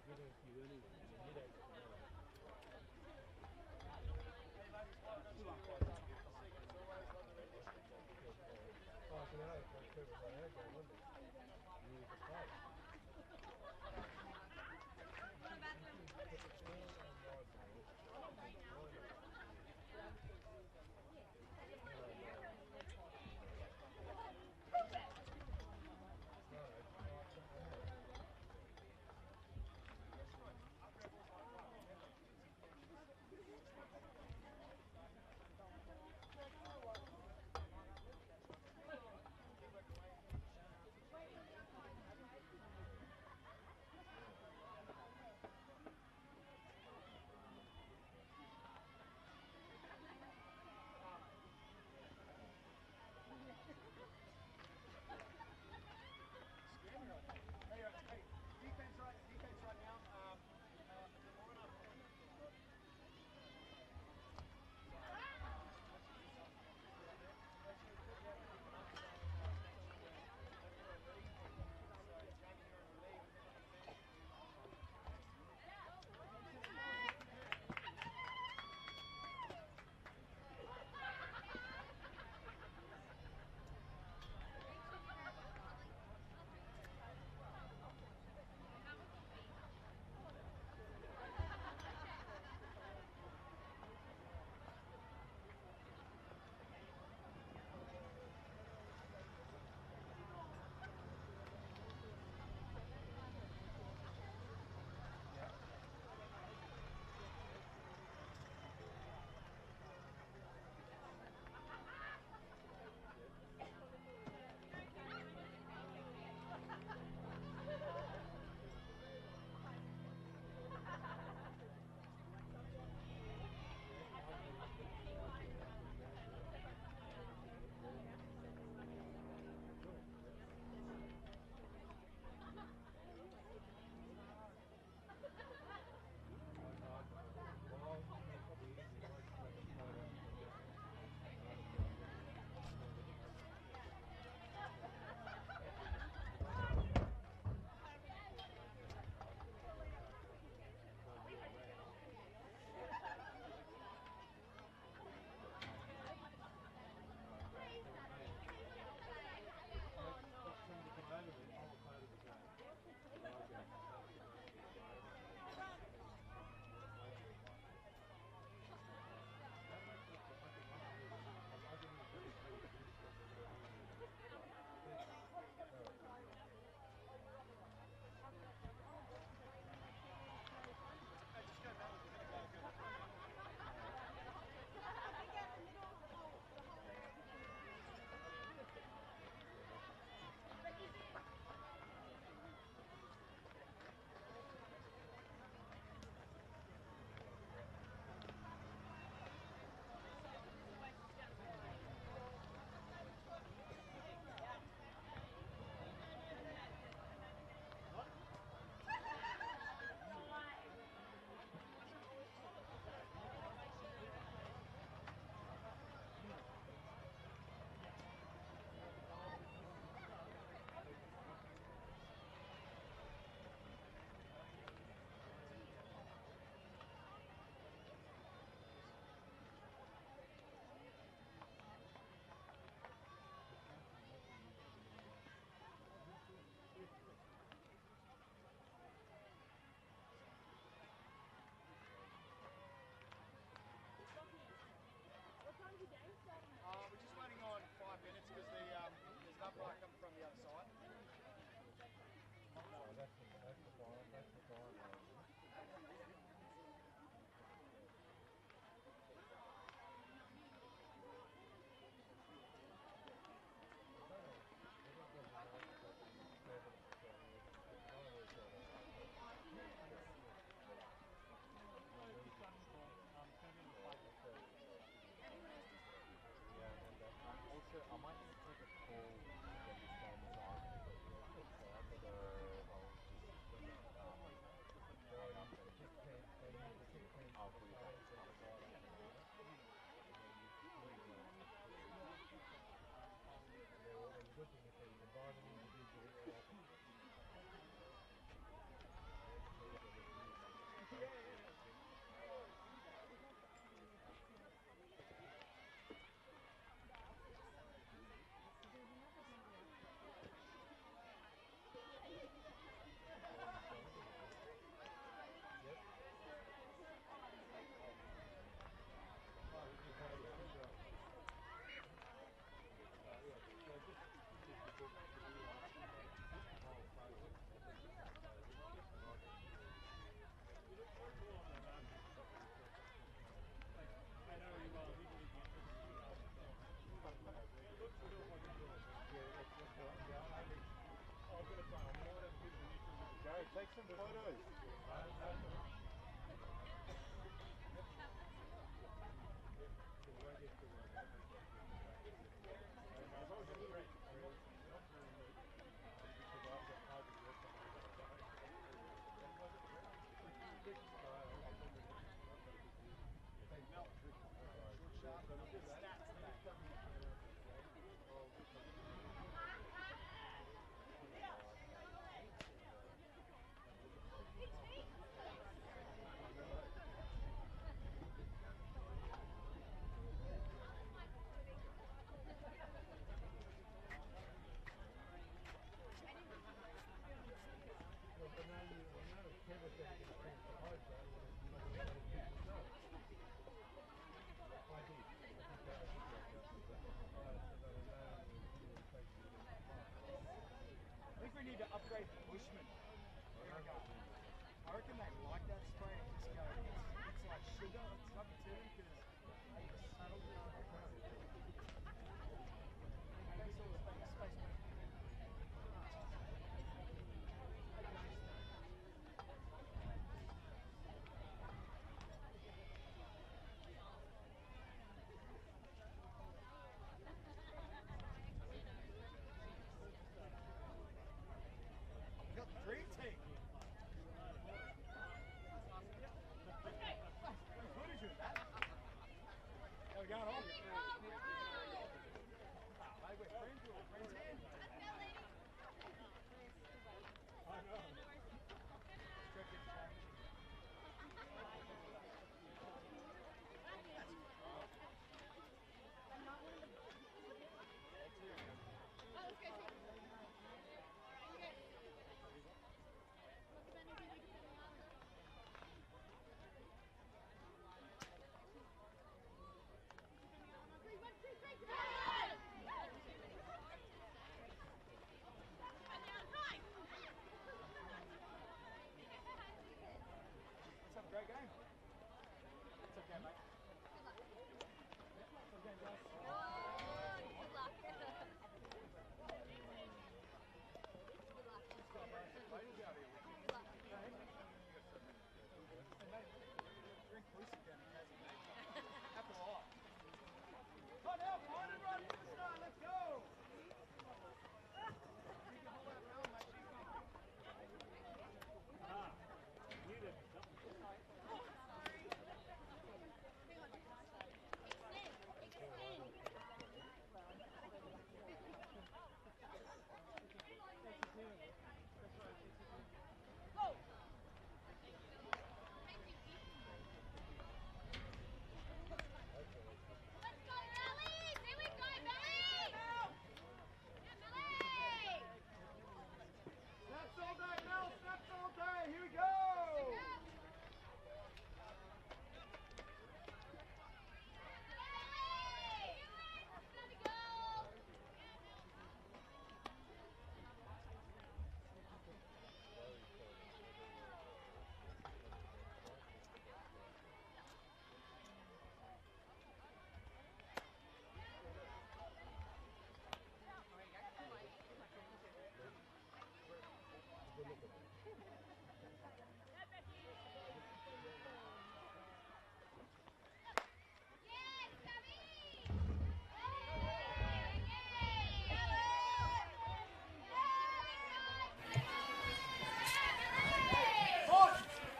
getting a few anyway. The headaches are gone. Oh, I can have my Trevor right out there, wouldn't it? You need to play. Put the tail on my ball and then the line on it. No, no. No, I have.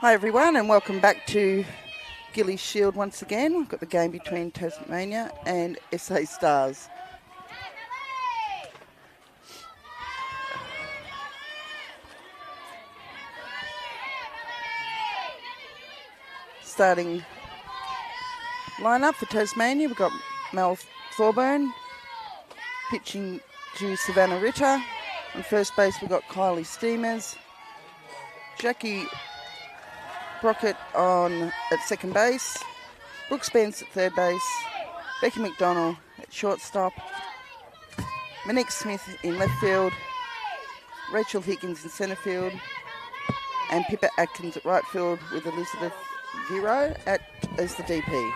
Hi everyone and welcome back to Gilley Shield once again. We've got the game between Tasmania and SA Stars. Starting lineup for Tasmania, we've got Mel Thorburn, pitching to Savannah Ritter. On first base we've got Kylie Steamers, Jackie Brockett at second base, Brooke Spence at third base, Becky McDonald at shortstop, Monique Smith in left field, Rachel Higgins in centre field, and Pippa Atkins at right field with Elizabeth Viro as the DP.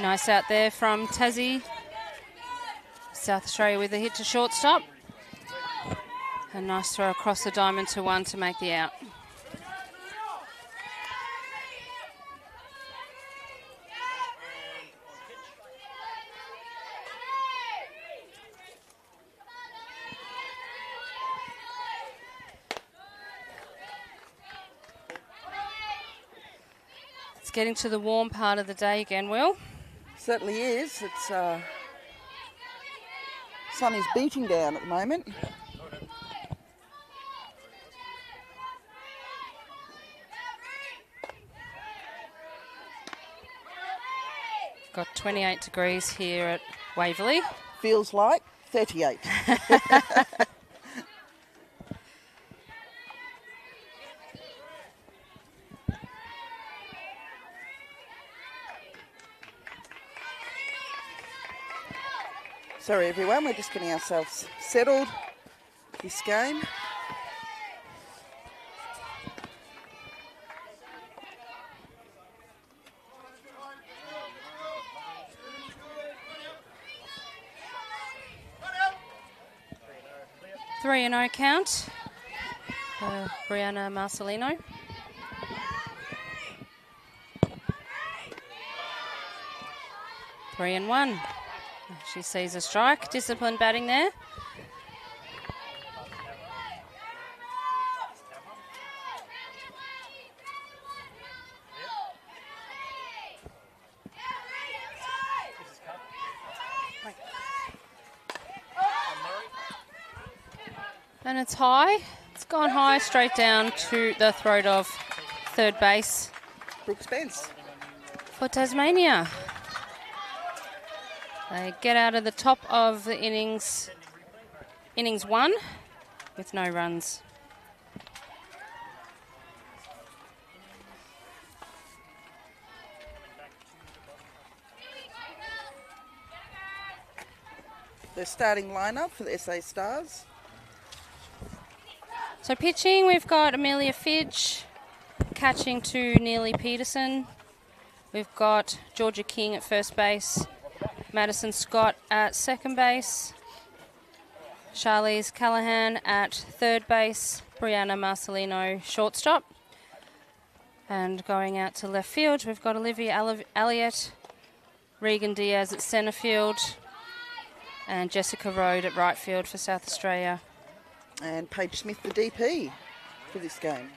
Nice out there from Tassie. South Australia with a hit to shortstop. A nice throw across the diamond to one to make the out. It's getting to the warm part of the day again, Will. Certainly is. It's sun is beating down at the moment. Got 28 degrees here at Waverley. Feels like 38. Sorry everyone, we're just getting ourselves settled this game. Three and 0 count. Brianna Marcelino. Three and 1. She sees a strike. Disciplined batting there. And it's high. It's gone high straight down to the throat of third base. Brooke Spence. For Tasmania. They get out of the top of the innings 1 with no runs. The starting lineup for the SA Stars. So pitching, we've got Amelia Fidge, catching to Neely Peterson. We've got Georgia King at first base, Madison Scott at second base, Charlize Callahan at third base, Brianna Marcelino shortstop. And going out to left field, we've got Olivia Elliott, Regan Diaz at centre field, and Jessica Rode at right field for South Australia. And Paige Smith, the DP for this game.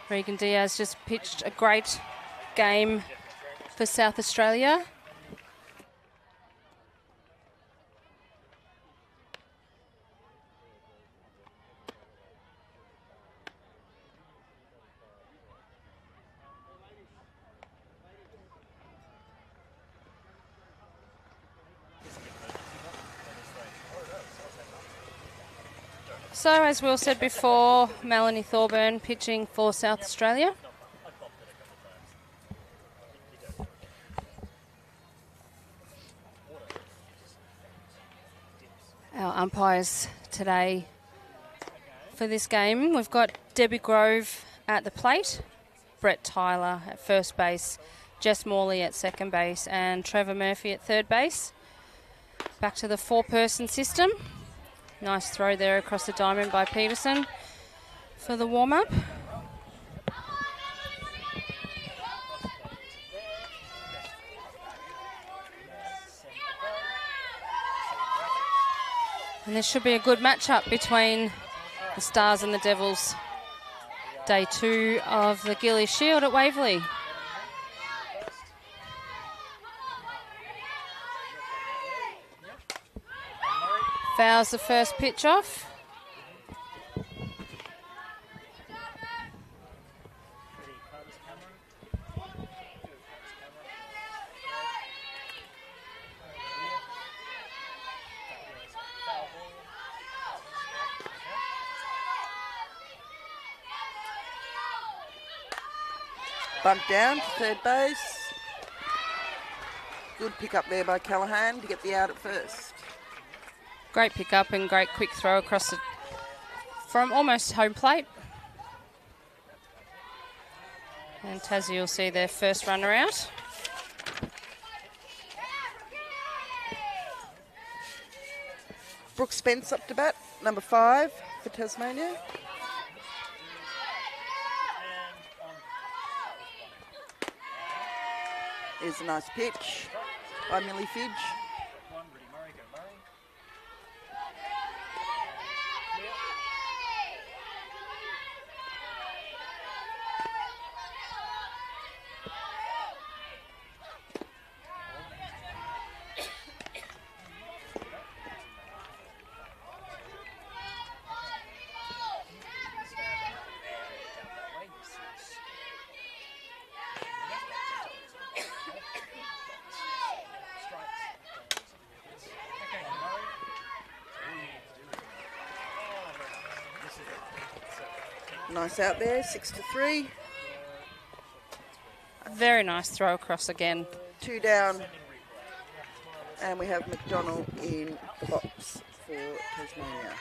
Regan Diaz just pitched a great game for South Australia. So, as Will said before, Melanie Thorburn pitching for South Australia. Our umpires today for this game, we've got Debbie Grove at the plate, Brett Tyler at first base, Jess Morley at second base, and Trevor Murphy at third base. Back to the four-person system. Nice throw there across the diamond by Peterson for the warm-up. And this should be a good matchup between the Stars and the Devils. Day 2 of the Gilley Shield at Waverley. Fouls the first pitch off. Bunt down to third base. Good pick up there by Callahan to get the out at first. Great pick up and great quick throw across the, from almost home plate. And Tassie will see their first runner out. Brooke Spence up to bat, number 5 for Tasmania. Here's a nice pitch by Millie Fidge. Nice out there, 6-3. Very nice throw across again. 2 down. And we have McDonald in the box for Tasmania.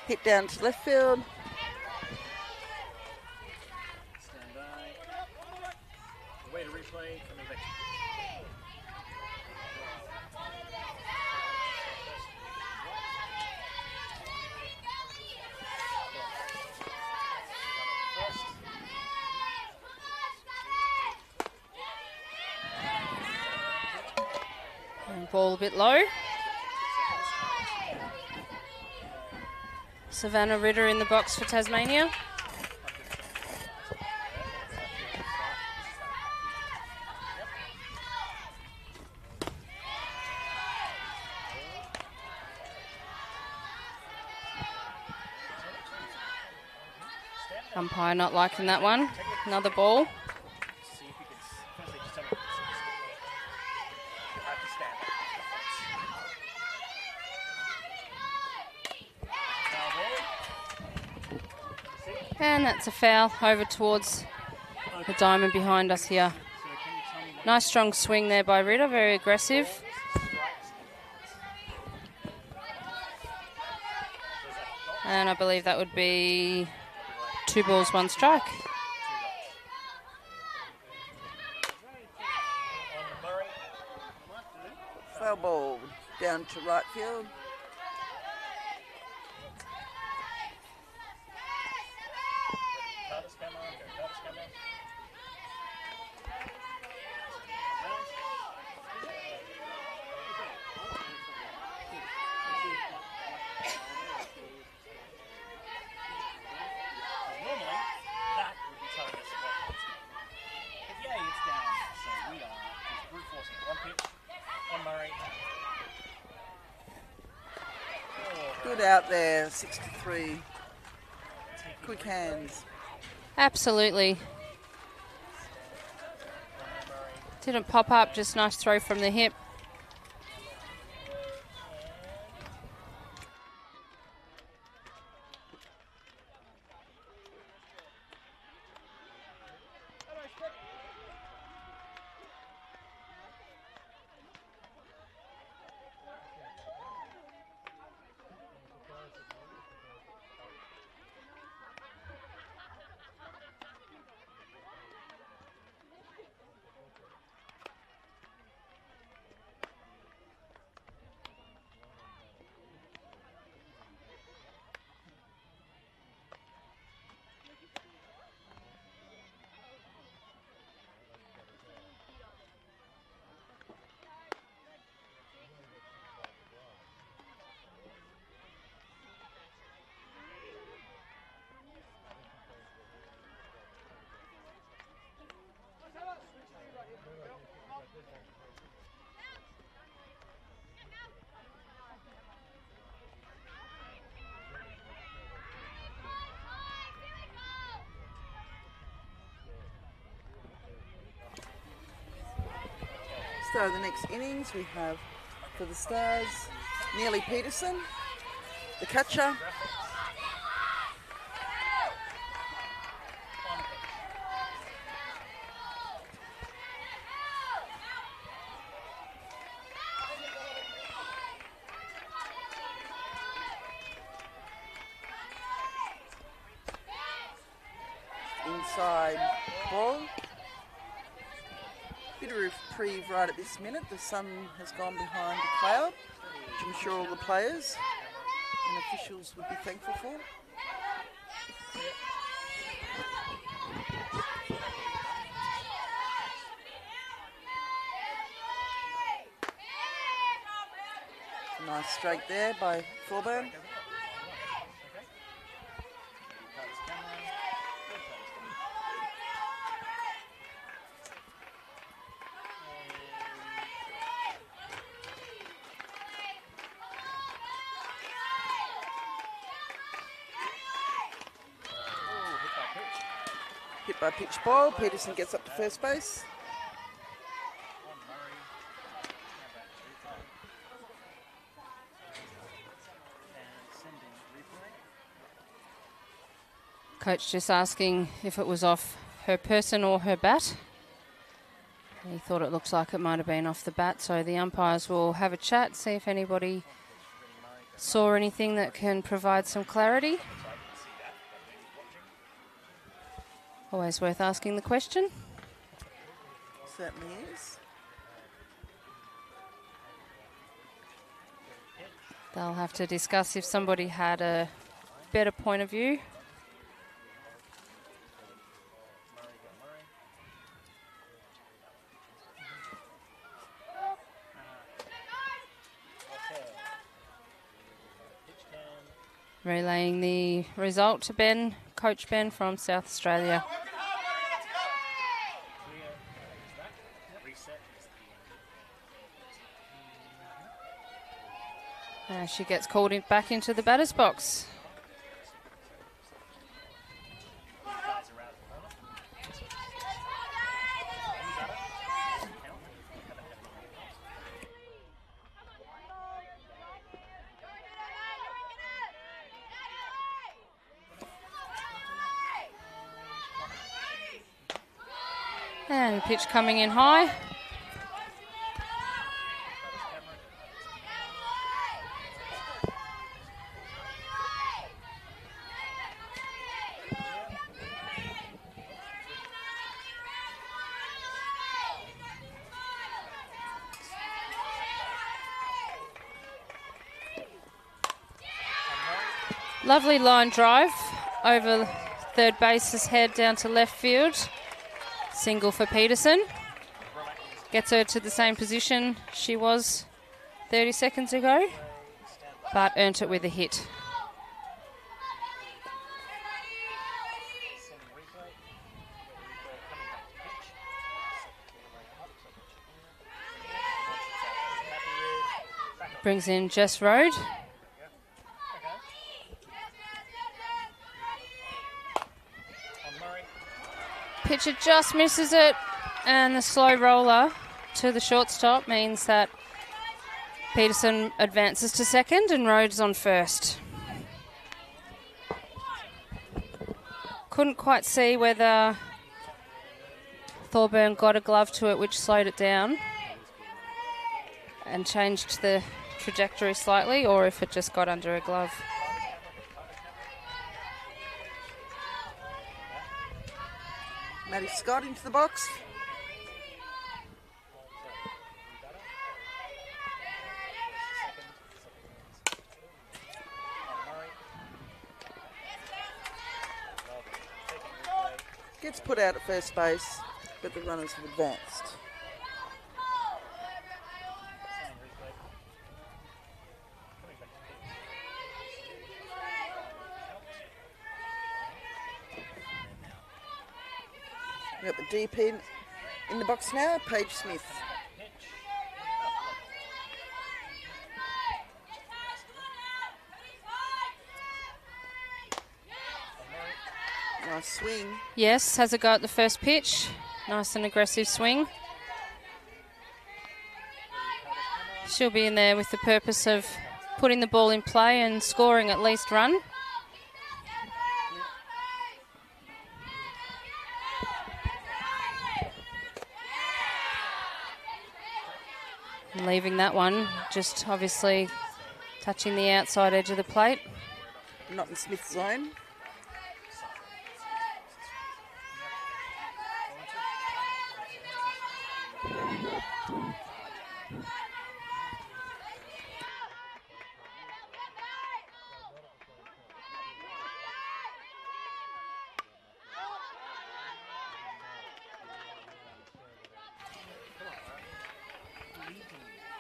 Hit down to left field. Stand by. Way to replay. Coming back. And ball a bit low. Savannah Ritter in the box for Tasmania. Umpire not liking that one. Another ball. And that's a foul over towards the diamond behind us here. Nice strong swing there by Ritter, very aggressive. And I believe that would be 2 balls, 1 strike. Foul ball down to right field. Good out there, 6-3. Quick hands. Absolutely. Didn't pop up, just nice throw from the hip. So the next innings we have for the Stars, Neely Peterson, the catcher. offside ball. Bit of reprieve right at this minute. The sun has gone behind the cloud, which I'm sure all the players and officials would be thankful for. Nice straight there by Thorburn. Hit by pitch ball. Peterson gets up to first base. Coach just asking if it was off her person or her bat. He thought it looked like it might have been off the bat, so the umpires will have a chat, see if anybody saw anything that can provide some clarity. Always worth asking the question. Certainly is. They'll have to discuss if somebody had a better point of view. Relaying the result to Ben, Coach Ben from South Australia. She gets called back into the batter's box. And the pitch coming in high. Lovely line drive over third base's head down to left field. Single for Peterson. Gets her to the same position she was 30 seconds ago, but earned it with a hit. Brings in Jess Road. Pitcher just misses it, and the slow roller to the shortstop means that Peterson advances to second and Rhodes on first. Couldn't quite see whether Thorburn got a glove to it which slowed it down and changed the trajectory slightly, or if it just got under a glove. Maddie Scott into the box. Gets put out at first base, but the runners have advanced. We've got the DP in the box now, Paige Smith. Nice swing. Yes, has a go at the first pitch. Nice and aggressive swing. She'll be in there with the purpose of putting the ball in play and scoring at least run. Leaving that one, just obviously touching the outside edge of the plate. Not in Smith's zone.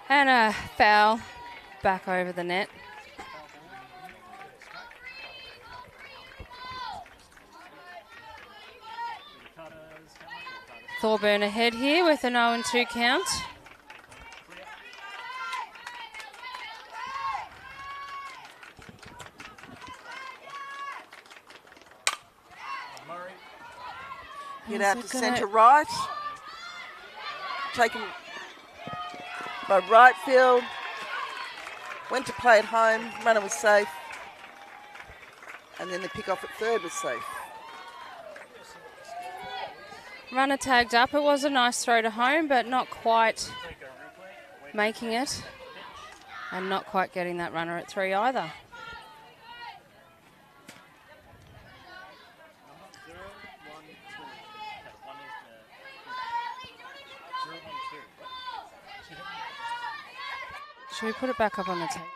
And a foul back over the net. Thorburn ahead here with an 0-2 count. Get out to centre right. Taken by right field. Went to play at home. Runner was safe. And then the pick off at third was safe. Runner tagged up. It was a nice throw to home, but not quite making it. And not quite getting that runner at 3 either. Should we put it back up on the table?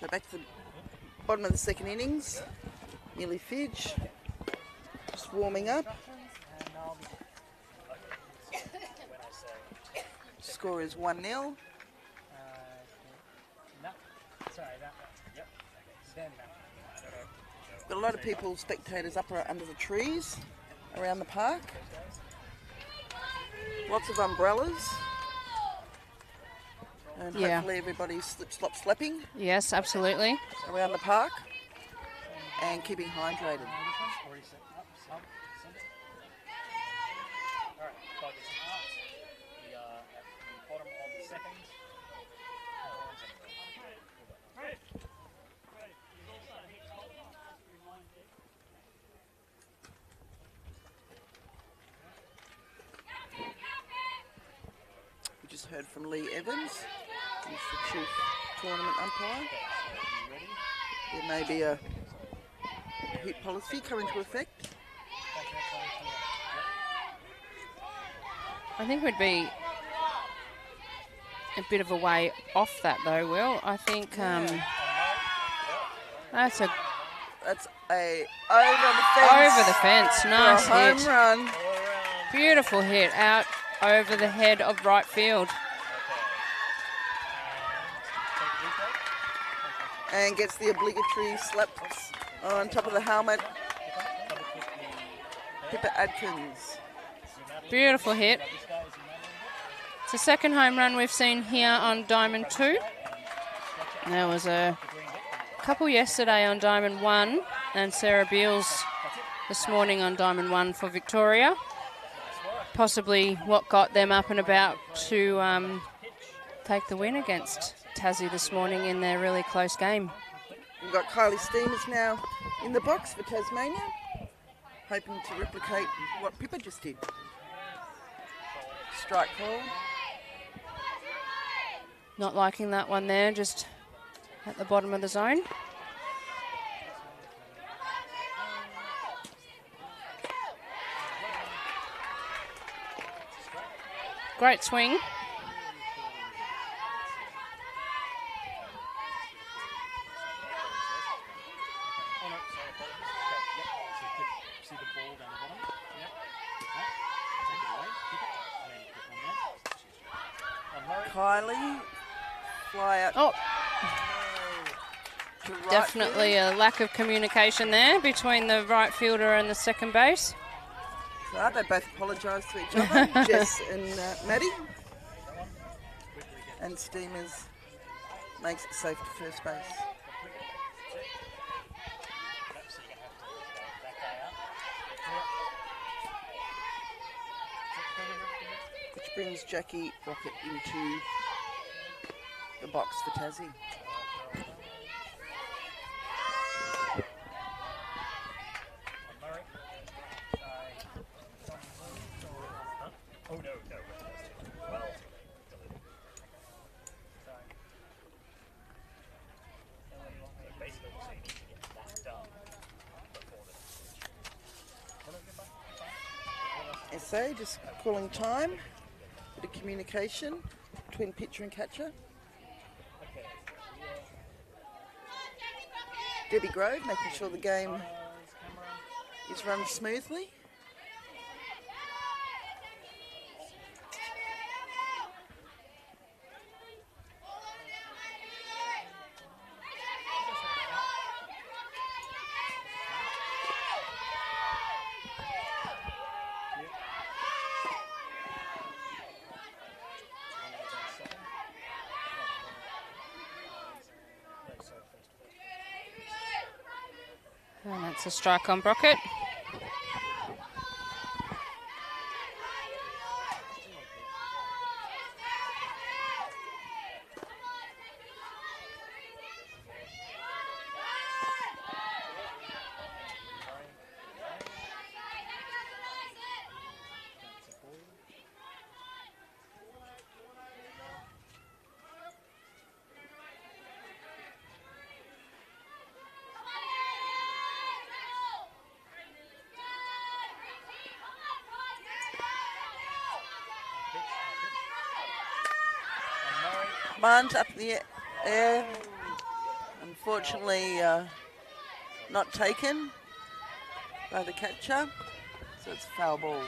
Go back to the bottom of the second innings. Nearly Fidge. Just warming up. Score is 1-0. Got a lot of people, spectators up under the trees around the park. Lots of umbrellas. And hopefully everybody's slip-slop slapping. Yes, absolutely. Around the park and keeping hydrated. We just heard from Lee Evans. He's the chief tournament umpire. There may be a hit policy come into effect. I think we'd be a bit of a way off that though, Will. I think that's a over the fence. Nice hit. Home run. Beautiful hit out over the head of right field. And gets the obligatory slap on top of the helmet. Pippa Adkins. Beautiful hit. It's the second home run we've seen here on Diamond 2. There was a couple yesterday on Diamond 1 and Sarah Beals this morning on Diamond 1 for Victoria. possibly what got them up and about to take the win against Tassie this morning in their really close game. We've got Kylie Steamers now in the box for Tasmania, hoping to replicate what Pippa just did. Strike call. Not liking that one there, just at the bottom of the zone. Great swing. Kylie, fly out. Oh, to right definitely field. a lack of communication there between the right fielder and the second base. So they both apologise to each other, Jess and Maddie. And Steamers makes it safe to first base. Which brings Jackie Rocket into the box for Tassie. Oh, no. Well, basically, we need to get that done before the... SA just calling time. Bit of communication between pitcher and catcher. Debbie Grove making sure the game is run smoothly. And that's a strike on Brockett. Bunt up in the air. Unfortunately, not taken by the catcher, so it's a foul ball.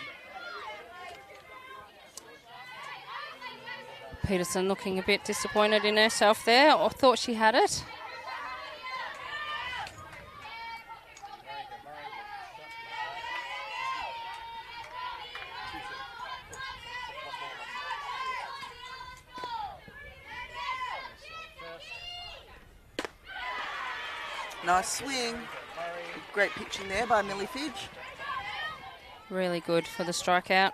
Peterson looking a bit disappointed in herself there, or thought she had it. Nice swing. Great pitching there by Millie Fidge. Really good for the strikeout.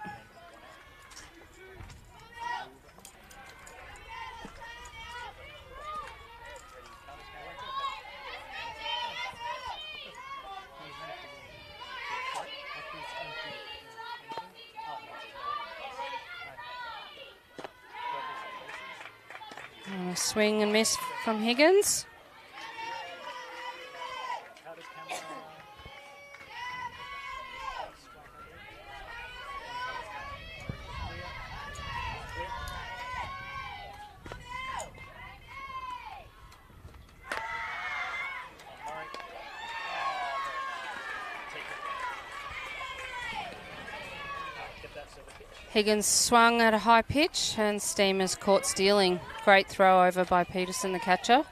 And a swing and miss from Higgins. Higgins swung at a high pitch and Steamers caught stealing. Great throw over by Peterson, the catcher.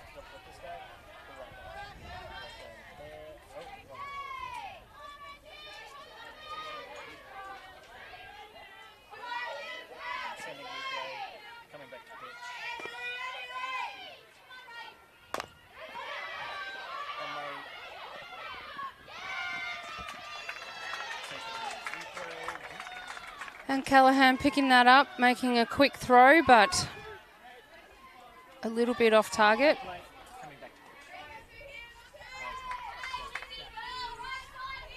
And Callahan picking that up, making a quick throw, but a little bit off target.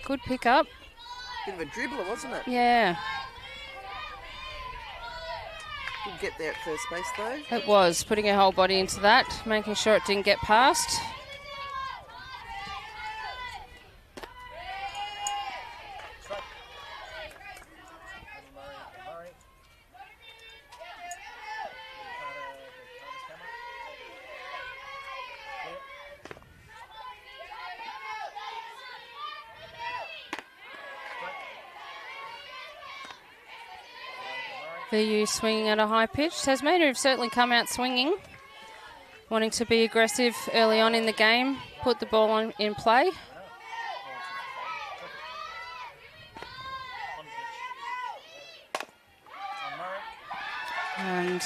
Good pick up. Bit of a dribbler, wasn't it? Yeah, Didn't get there at first base though. it was. Putting her whole body into that, making sure it didn't get past. VU swinging at a high pitch. Tasmania have certainly come out swinging, wanting to be aggressive early on in the game, put the ball in play. And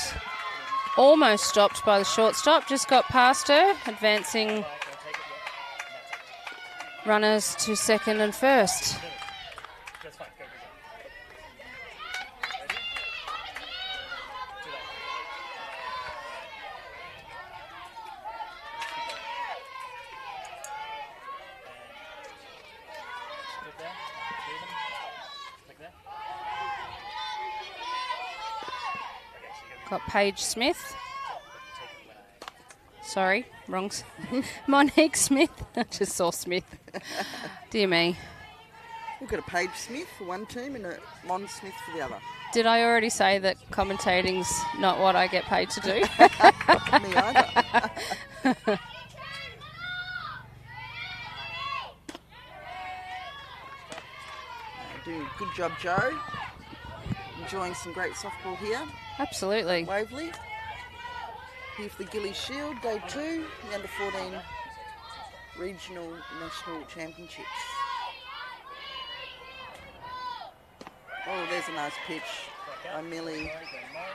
almost stopped by the shortstop, just got past her, advancing runners to second and first. Got Paige Smith. Sorry, wrong. Monique Smith. I just saw Smith. Dear me. We've got a Paige Smith for one team and a Mon Smith for the other. Did I already say that commentating's not what I get paid to do? Me either. Doing a good job, Joe. Enjoying some great softball here. Absolutely. Waverley. Here for the Gilley Shield, Day 2, the Under-14 Regional National Championships. Oh, there's a nice pitch by Millie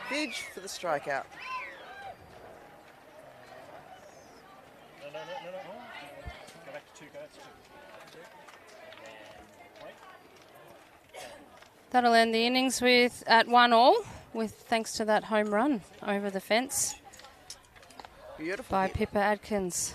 Fidge for the strikeout. No. Go back to 2. Go back to 2. That'll end the innings with at 1-1, with thanks to that home run over the fence Beautiful by hit. Pippa Adkins.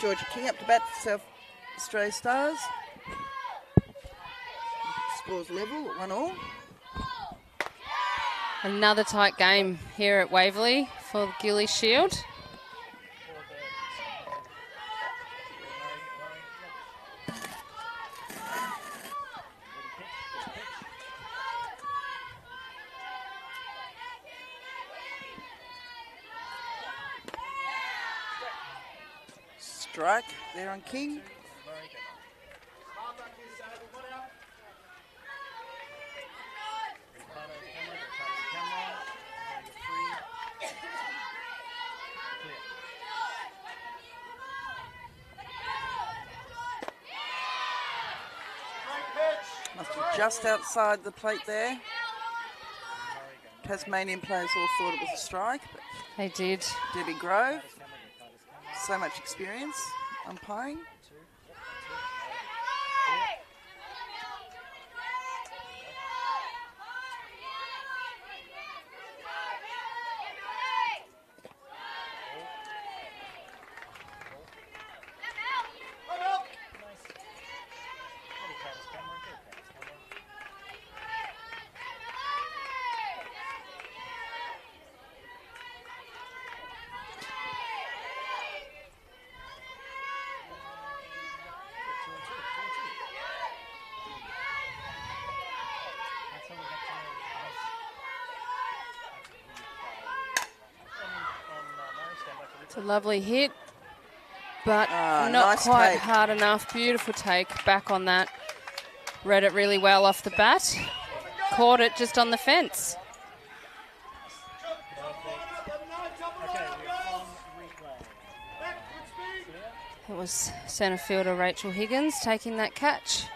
Georgia King up to bat for South Australia Stars. Scores level at 1-1. Another tight game here at Waverley for the Gilley Shield. Strike there on King. Must be just outside the plate there. Tasmanian players all thought it was a strike, but They did. Debbie Grove, so much experience umpiring. It's a lovely hit, but not nice quite take. hard enough. Beautiful take back on that. Read it really well off the bat. Caught it just on the fence. It was centre fielder Rachel Higgins taking that catch.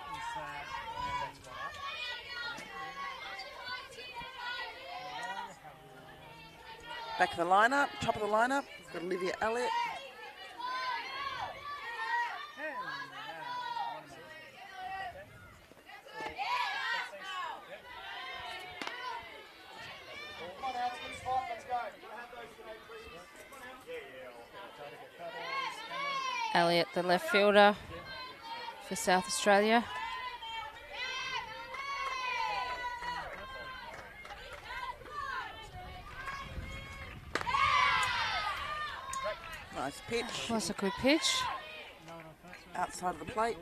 Back of the lineup, top of the lineup, got Olivia Elliott. Elliott, the left fielder for South Australia. Nice pitch. Was a good pitch. Outside of the plate.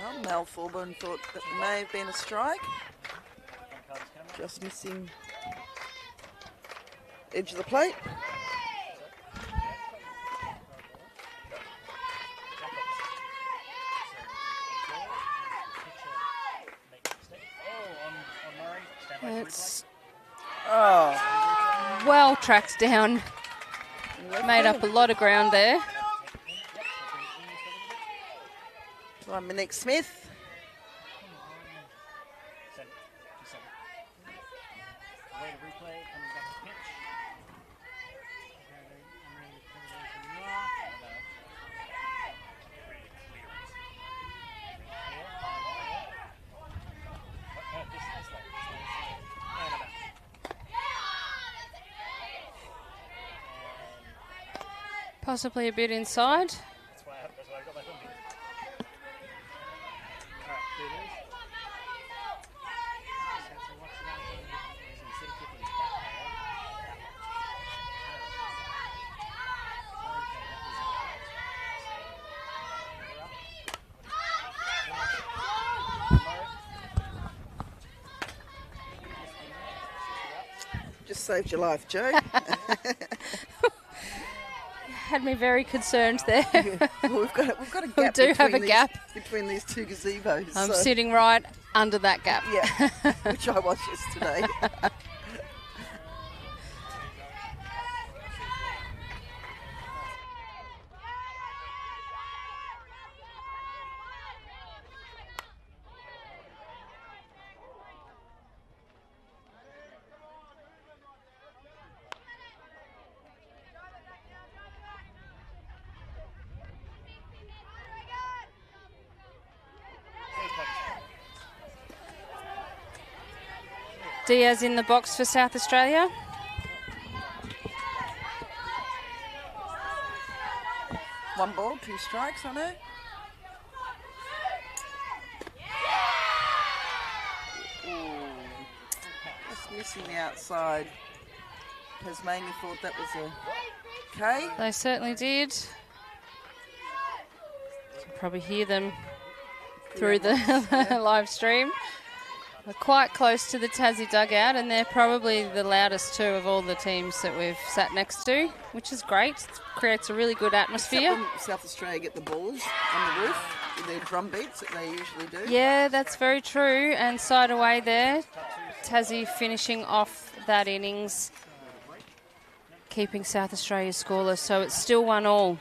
Well, Mel Thorburn thought that may have been a strike. Just missing edge of the plate. It's Oh, well tracked down. Made up a lot of ground there. by Monique Smith. Possibly a bit inside. Just saved your life, Joe. Had me very concerned there. Well, we've got a We gap. do have a gap. Between these two gazebos. I'm so- sitting right under that gap. Yeah, which I was yesterday. Diaz in the box for South Australia. One ball, two strikes on her. Ooh. Just missing the outside. Tasmania thought that was a K. They certainly did. You can probably hear them through the live stream. We're quite close to the Tassie dugout, and they're probably the loudest too of all the teams that we've sat next to, which is great. It creates a really good atmosphere. Except when South Australia get the balls on the roof with their drum beats that they usually do. Yeah, that's very true. And side away there, Tassie finishing off that innings, keeping South Australia scoreless. So it's still 1-1.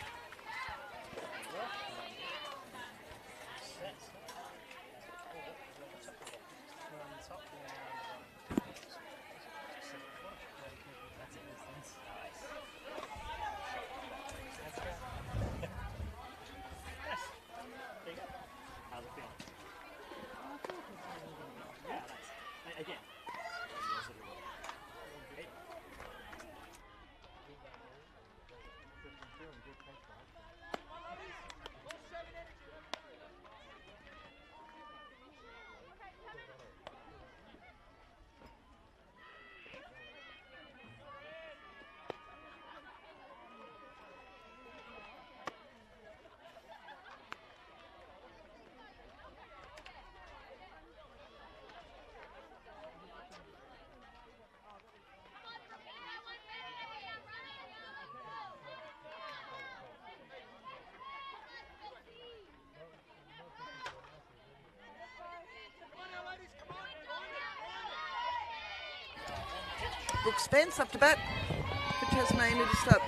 Brooke Spence up to bat for Tasmania to start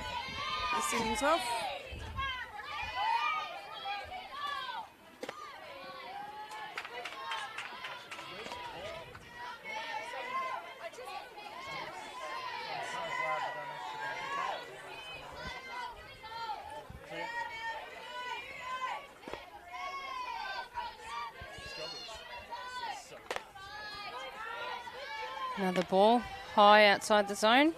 this innings off. Another ball high outside the zone.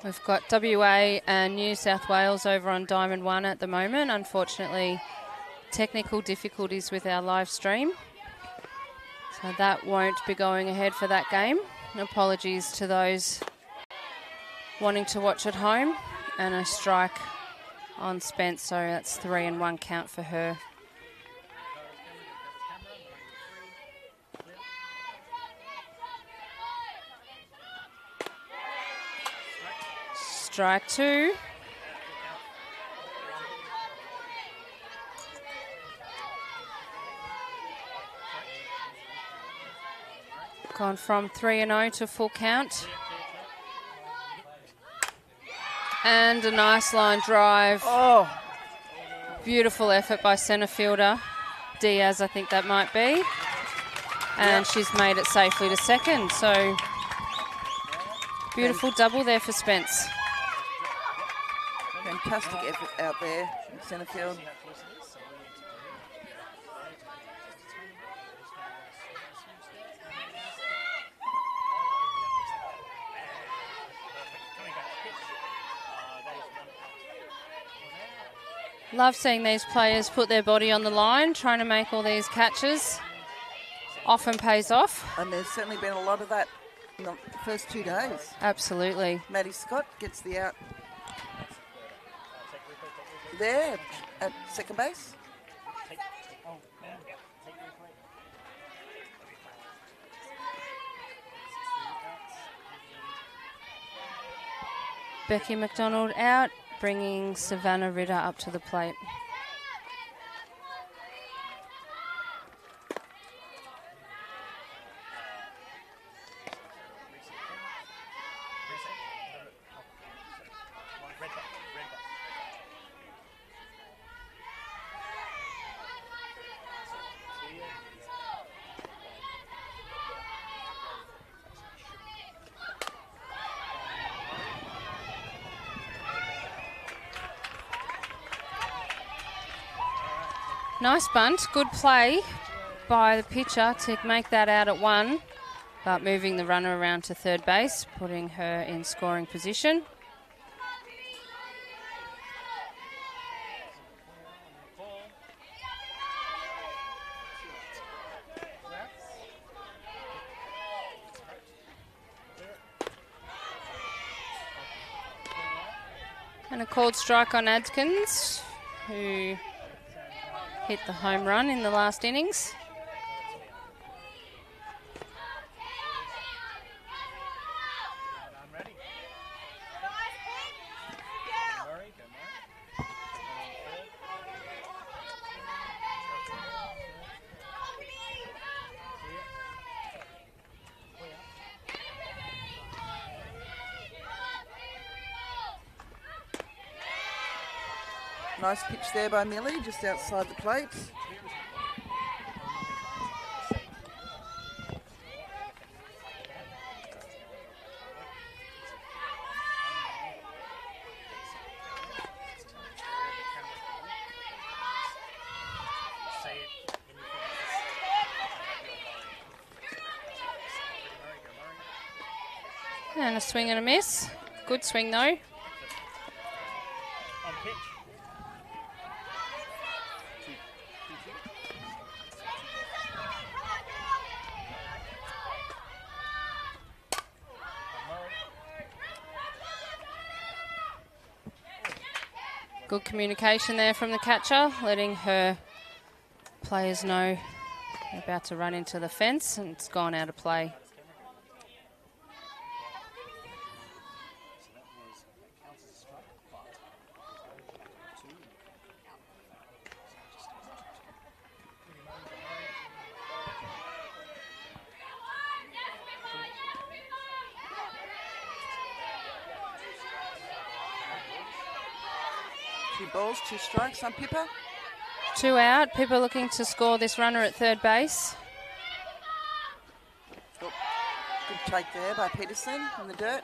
We've got WA and New South Wales over on Diamond 1 at the moment. Unfortunately, technical difficulties with our live stream. So that won't be going ahead for that game. Apologies to those wanting to watch at home. And a strike on Spence, so that's 3 and 1 count for her. Strike 2. Gone from 3-0 to full count. And a nice line drive. Oh, Beautiful effort by centre fielder Diaz, I think that might be. And she's made it safely to second. So beautiful double there for Spence. fantastic effort out there in centre field. Love seeing these players put their body on the line, trying to make all these catches. Often pays off. And there's certainly been a lot of that in the first 2 days. Absolutely. Maddie Scott gets the out there at second base. Becky McDonald out, bringing Savannah Ritter up to the plate. Nice bunt, good play by the pitcher to make that out at 1, but moving the runner around to third base, putting her in scoring position. And a called strike on Adkins, who hit the home run in the last innings. Nice pitch there by Millie, just outside the plate. And a swing and a miss. Good swing though. Good communication there from the catcher, letting her players know They're about to run into the fence and it's gone out of play. Two balls, 2 strikes on Pippa. 2 out. Pippa looking to score this runner at third base. Oh, good take there by Peterson in the dirt.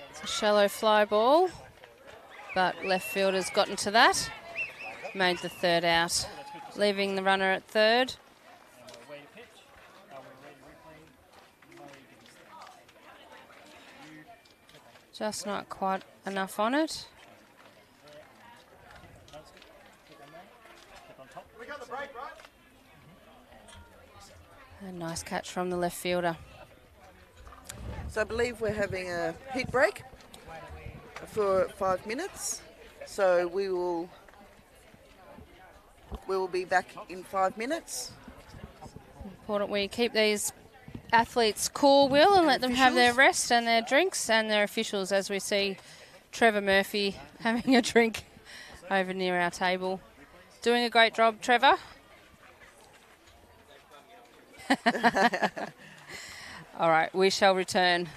It's a shallow fly ball, but left fielder's gotten to that. Made the third out, leaving the runner at third. Just not quite enough on it. A nice catch from the left fielder. So I believe we're having a heat break for 5 minutes. So we will be back in 5 minutes. Important we keep these athletes cool, Will, and let them have their rest and their drinks, and their officials, as we see Trevor Murphy having a drink over near our table. Doing a great job, Trevor. All right, we shall return.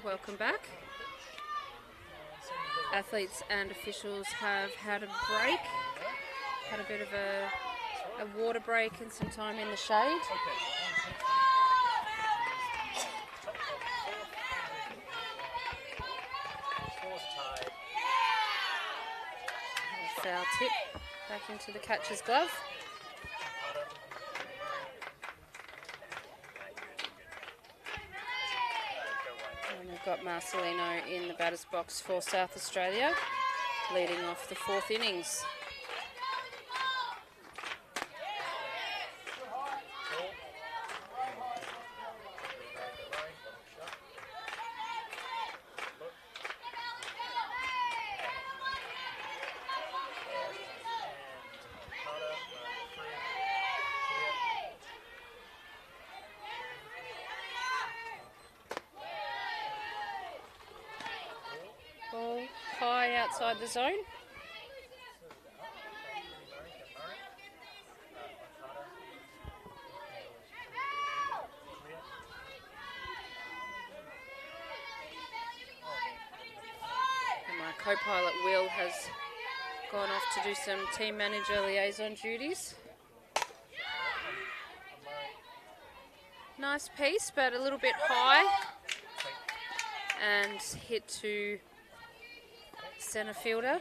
welcome back. Athletes and officials have had a break, had a bit of a water break and some time in the shade. Foul tip back into the catcher's glove. And we've got Marcelino in the batter's box for South Australia, leading off the 4th innings. Ball high outside the zone. And my co-pilot Will has gone off to do some team manager liaison duties. Nice piece, but a little bit high. And hit to centre fielder.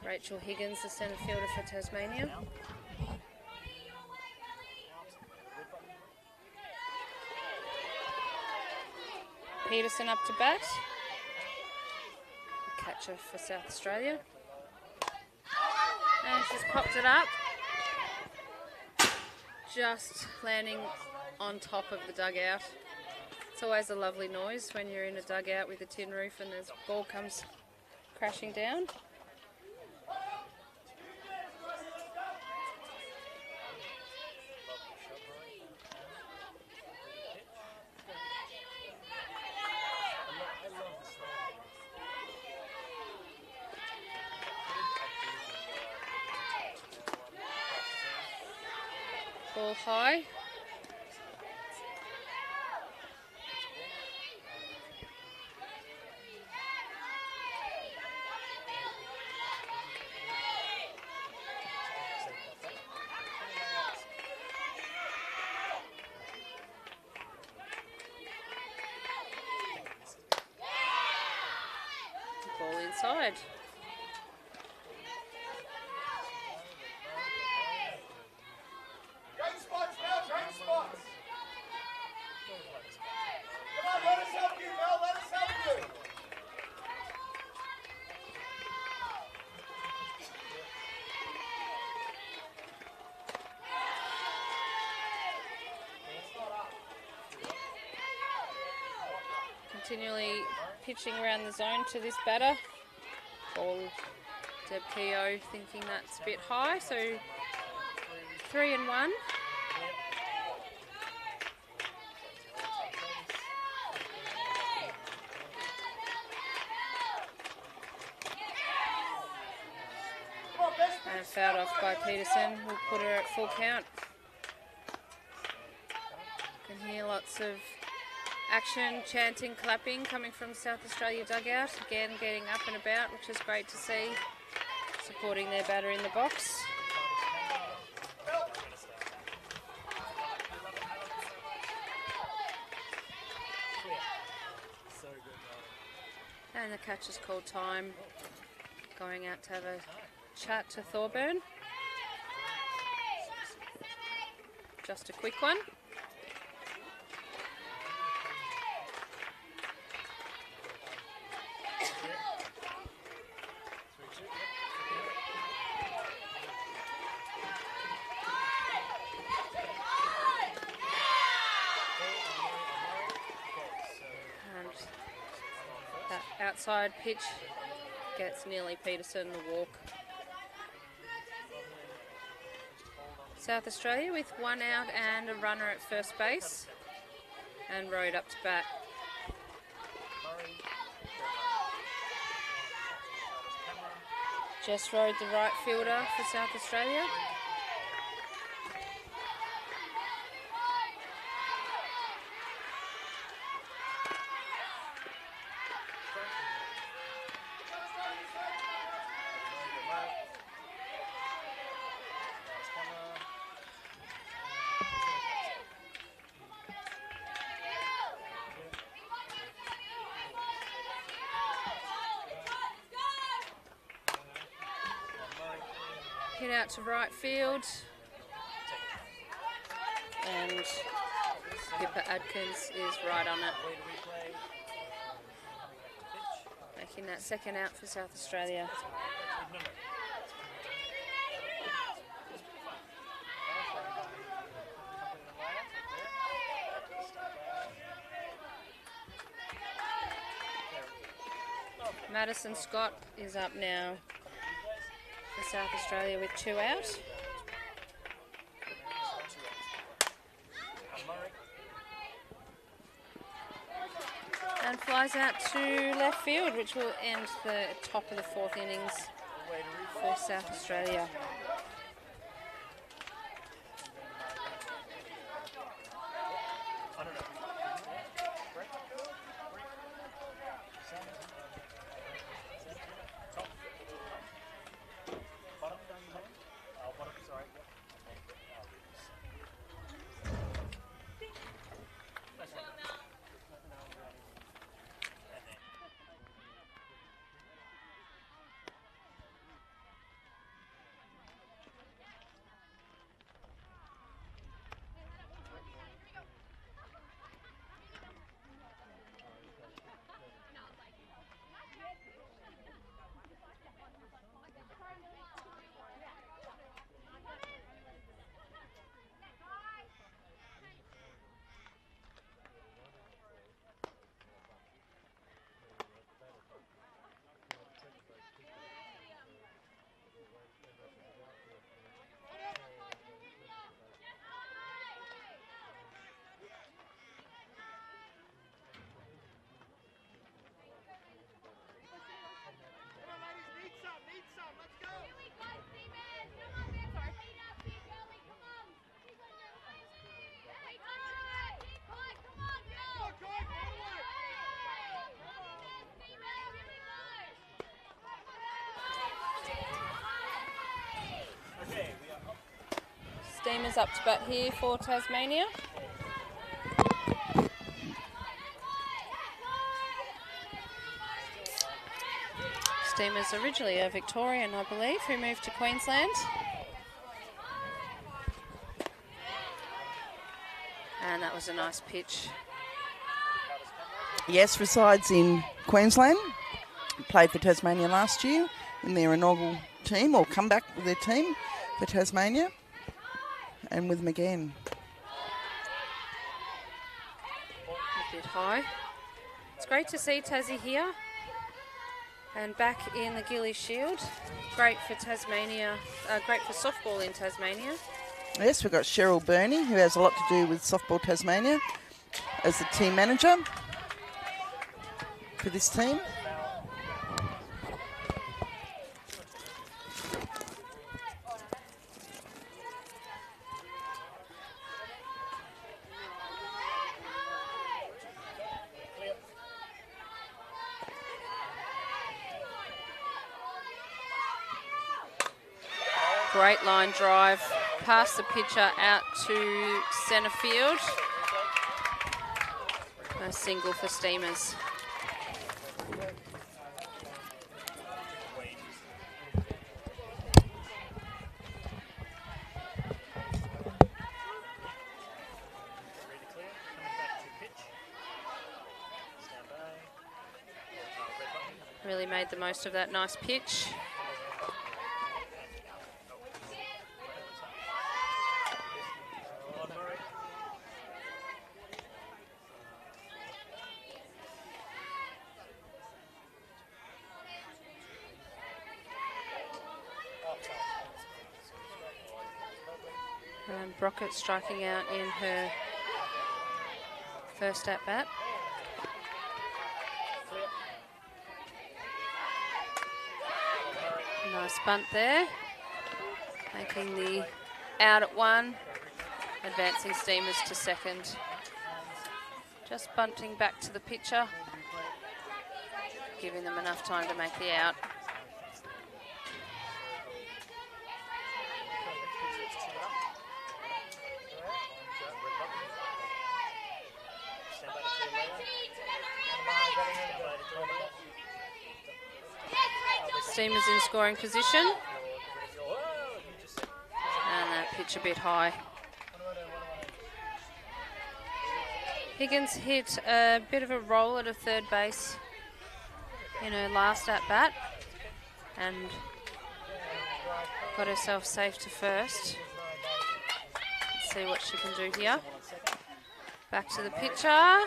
Rachel Higgins, the centre fielder for Tasmania. Peterson up to bat. Catcher for South Australia. And she's popped it up. Just landing on top of the dugout. It's always a lovely noise when you're in a dugout with a tin roof and the ball comes crashing down. Ball high. Ball inside. Continually pitching around the zone to this batter. Ball, Deb Keogh thinking that's a bit high, so 3 and 1. And fouled off by Peterson. We'll put her at full count. You can hear lots of action, chanting, clapping coming from South Australia dugout. Again, getting up and about, which is great to see. Supporting their batter in the box. And the catcher's called time. Going out to have a chat to Thorburn. Just a quick one. Outside pitch gets nearly Peterson the walk. South Australia with 1 out and a runner at first base, and Road up to bat. Jess Road, the right fielder for South Australia. Hit out to right field. And Pippa Adkins is right on it. Making that second out for South Australia. Madison Scott is up now for South Australia with 2 out. And flies out to left field, which will end the top of the 4th innings for South Australia. Steamers up to bat here for Tasmania. Steamers originally a Victorian, I believe, who moved to Queensland. And that was a nice pitch. Yes, resides in Queensland. Played for Tasmania last year in their inaugural team, or comeback with their team for Tasmania. And with McGann. A bit high. It's great to see Tassie here and back in the Gilley Shield. Great for Tasmania, great for softball in Tasmania. Yes, we've got Cheryl Burney, who has a lot to do with Softball Tasmania as the team manager for this team. Great line drive, past the pitcher out to centre field. A single for Steamers. Really made the most of that nice pitch. And Brockett striking out in her first at bat. Nice bunt there, making the out at 1, advancing Steamers to second. Just bunting back to the pitcher, giving them enough time to make the out. Steamers in scoring position. pitch a bit high. Higgins hit a bit of a roll at a third base in her last at bat and got herself safe to first. Let's see what she can do here. Back to the pitcher,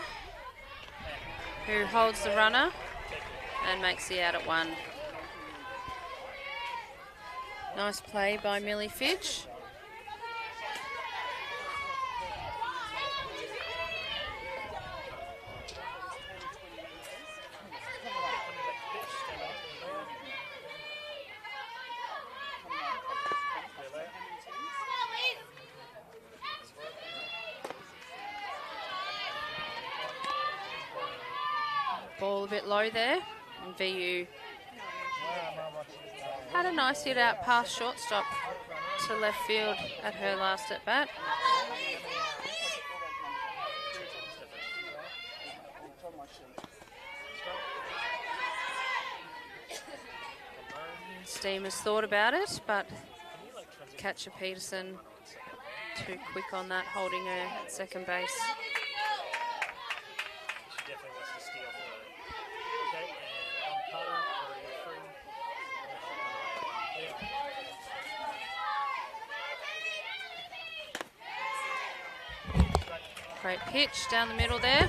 who holds the runner and makes the out at 1. Nice play by Millie Fidge. Ball a bit low there, and VU had a nice hit out past shortstop to left field at her last at bat. Steamers thought about it, but catcher Peterson too quick on that, holding her at second base. Great pitch down the middle there.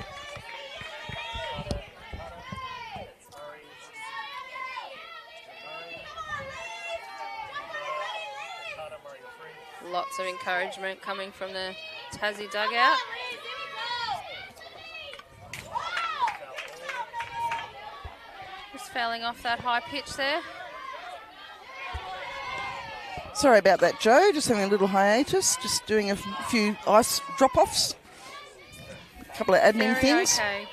Lots of encouragement coming from the Tassie dugout. Just fouling off that high pitch there. Sorry about that, Joe. Just having a little hiatus. Just doing a few ice drop-offs. A couple of admin Very things. okay.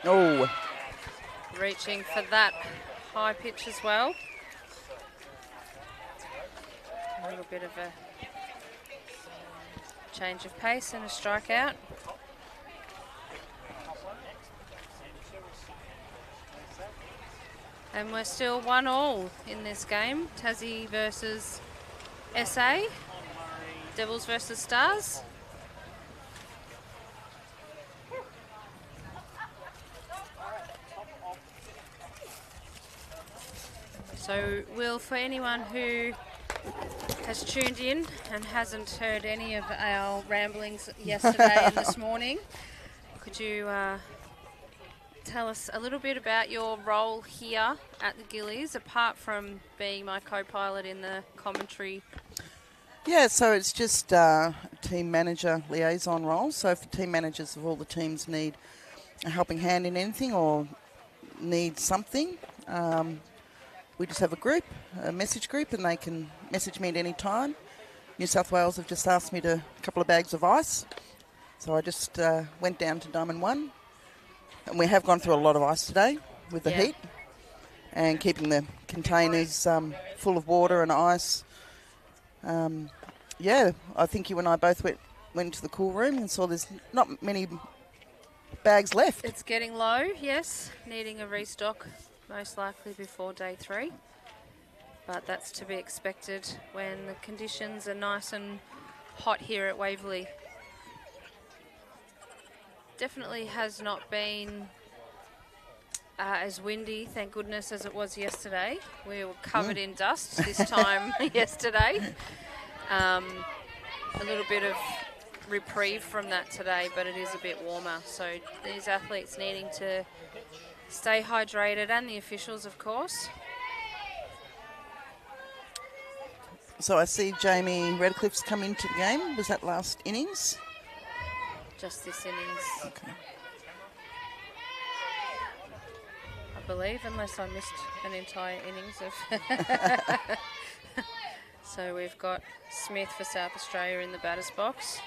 Oh, Reaching for that high pitch as well. A little bit of a change of pace and a strikeout. And we're still 1-1 in this game. Tassie versus SA. Devils versus Stars. So, Will, for anyone who has tuned in and hasn't heard any of our ramblings yesterday and this morning, could you tell us a little bit about your role here at the Gilleys, apart from being my co-pilot in the commentary? yeah, so it's just a team manager liaison role. So if the team managers of all the teams need a helping hand in anything or need something, we just have a message group, and they can message me at any time. New South Wales have just asked me a couple of bags of ice. So I just went down to Diamond 1. And we have gone through a lot of ice today with the heat and keeping the containers full of water and ice. I think you and I both went to the cool room and saw there's not many bags left. It's getting low, yes, needing a restock most likely before day 3. But that's to be expected when the conditions are nice and hot here at Waverley. Definitely has not been as windy, thank goodness, as it was yesterday. We were covered in dust this time yesterday. A little bit of reprieve from that today, but it is a bit warmer. So these athletes needing to stay hydrated, and the officials, of course. So I see Jamie Redcliffe's come into the game. Was that last innings? Just this innings, Okay. I believe, unless I missed an entire innings of... So we've got Smith for South Australia in the batter's box.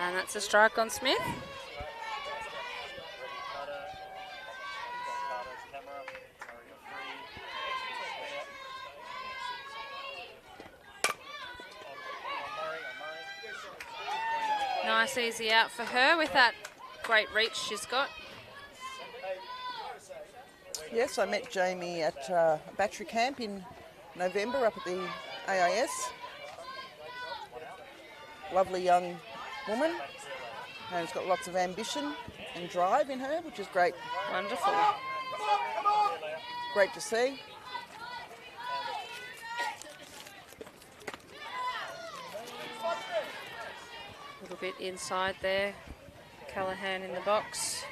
And that's a strike on Smith. Nice easy out for her with that great reach she's got. Yes, I met Jamie at Battery Camp in November up at the AIS. Lovely young woman, and has got lots of ambition and drive in her, which is great. Wonderful. Great to see. A little bit inside there. Callahan in the box.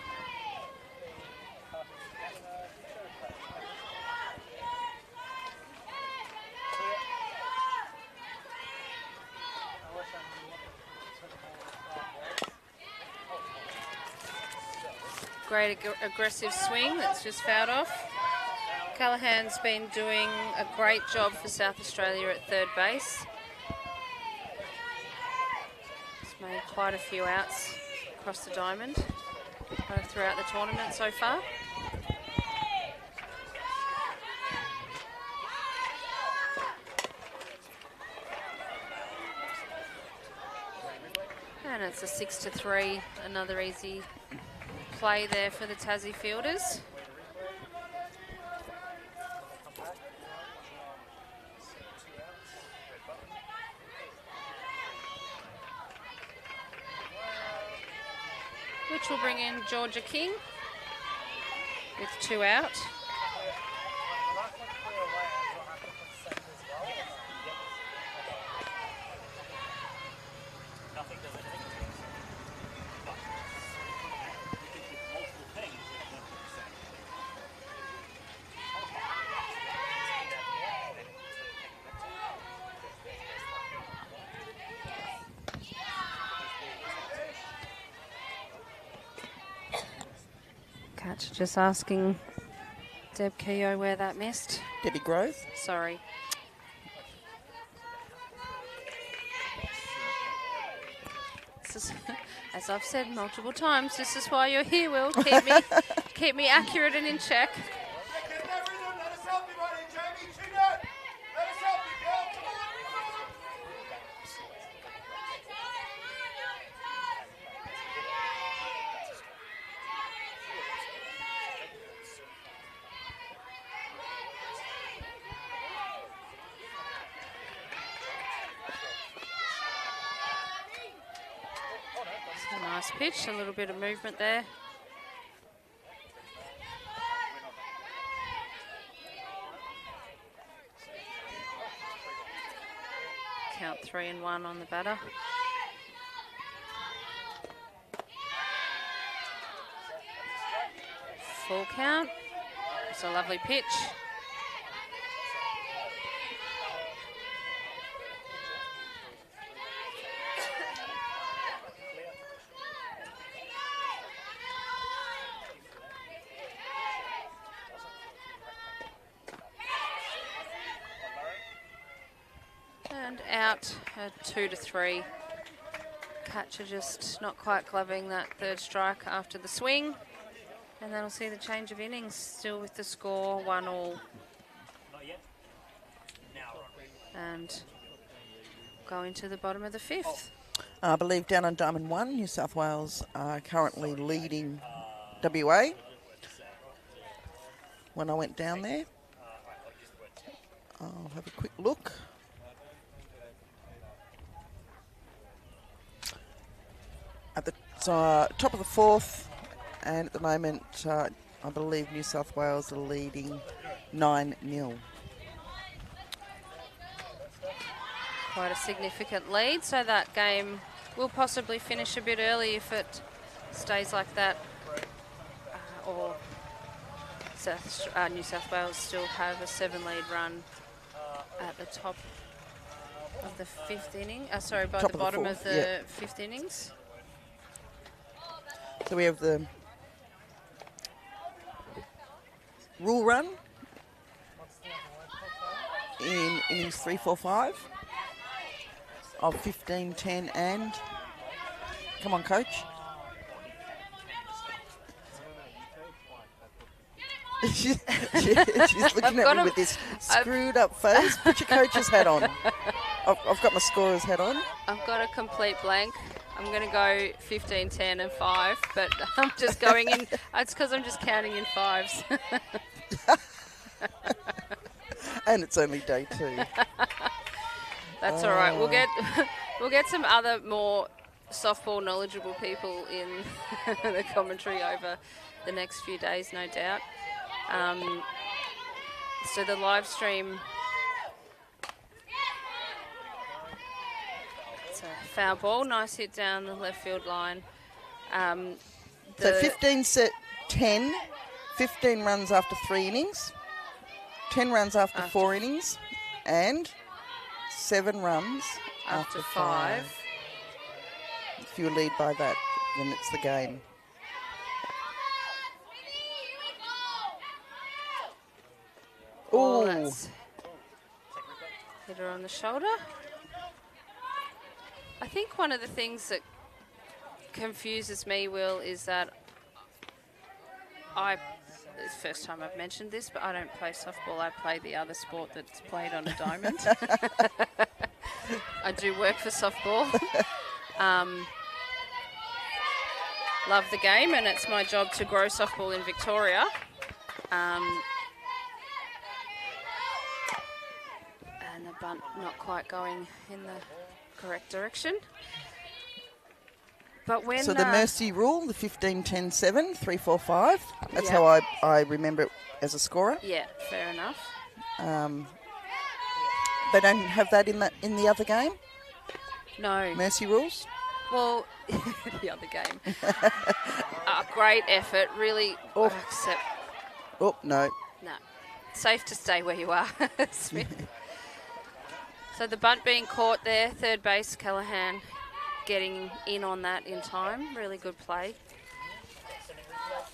Great aggressive swing that's just fouled off. Callahan's been doing a great job for South Australia at third base. He's made quite a few outs across the diamond throughout the tournament so far. And it's a 6-3, another easy play there for the Tassie fielders. Which will bring in Georgia King with 2 out. Catcher just asking Deb Keogh where that missed. Debbie Grove. Sorry. This is, as I've said multiple times, this is why you're here, Will. Keep me accurate and in check. A nice pitch, a little bit of movement there. Count 3-1 on the batter. Full count. It's a lovely pitch. And out at 2-3. Catcher just not quite gloving that third strike after the swing. And then we'll see the change of innings, still with the score 1-1. And go into the bottom of the 5th. I believe down on Diamond 1, New South Wales are currently leading WA. When I went down there, I'll have a quick look. At the top of the 4th, and at the moment, I believe New South Wales are leading 9-0. Quite a significant lead, so that game will possibly finish a bit early if it stays like that, or New South Wales still have a 7-lead run at the top of the 5th inning. By the bottom of the 5th innings. So we have the rule run in innings 3, 4, 5 of 15, 10 and Come on, coach. She's looking at me with this screwed up face. Put your coach's hat on. I've got my scorer's hat on. I've got a complete blank. I'm going to go 15, 10 and 5, but I'm just going in. It's because I'm just counting in fives. And it's only day 2. That's all right. We'll get some other more softball knowledgeable people in the commentary over the next few days, no doubt. So the live stream, it's a foul ball, nice hit down the left field line. So 15 set 10, 15 runs after 3 innings, 10 runs after 4 innings, and 7 runs after 5. If you lead by that, then it's the game. Oh, Ooh. that's hit her on the shoulder. I think one of the things that confuses me, Will, is that it's the first time I've mentioned this, but I don't play softball. I play the other sport that's played on a diamond. I do work for softball. Love the game, and it's my job to grow softball in Victoria. And the bunt not quite going in the correct direction. But when So the mercy rule, the 15, 10, 7, 3, 4, 5. That's Yeah. how I remember it as a scorer. yeah, fair enough. They don't have that in the other game, No, mercy rules. well, the other game. Great effort, really. Oh. Except, Oh, no. no, safe to stay where you are, Smith. So the bunt being caught there, third base, Callahan getting in on that in time. Really good play.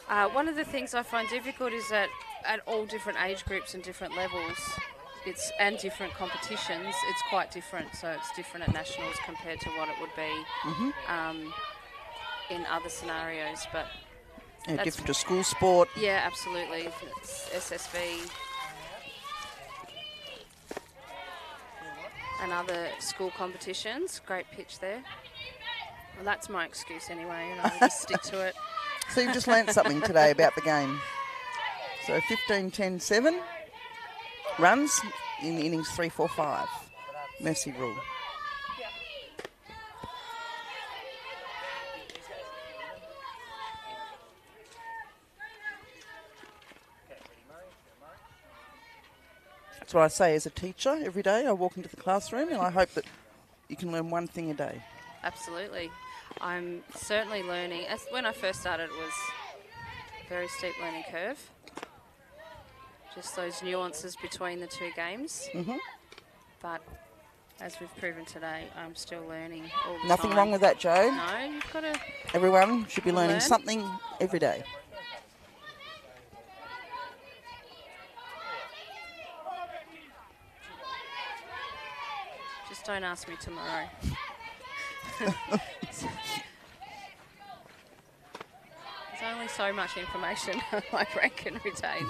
One of the things I find difficult is that at all different age groups and different levels, and different competitions, it's quite different. So it's different at nationals compared to what it would be in other scenarios. But Yeah, that's- different to school sport. yeah, absolutely. It's SSV and other school competitions. Great pitch there. Well, that's my excuse anyway, and I'll just stick to it. So you've just learnt something today about the game. So 15, 10, 7 runs in innings 3, 4, 5. Mercy rule. That's what I say as a teacher every day. I walk into the classroom and I hope that you can learn one thing a day. Absolutely. I'm certainly learning. As when I first started, it was a very steep learning curve. Just those nuances between the two games. But as we've proven today, I'm still learning all the Nothing time. wrong with that, Joe. No, you've got to Everyone should be learning Learn. something every day. just don't ask me tomorrow. There's only so much information my brain can retain.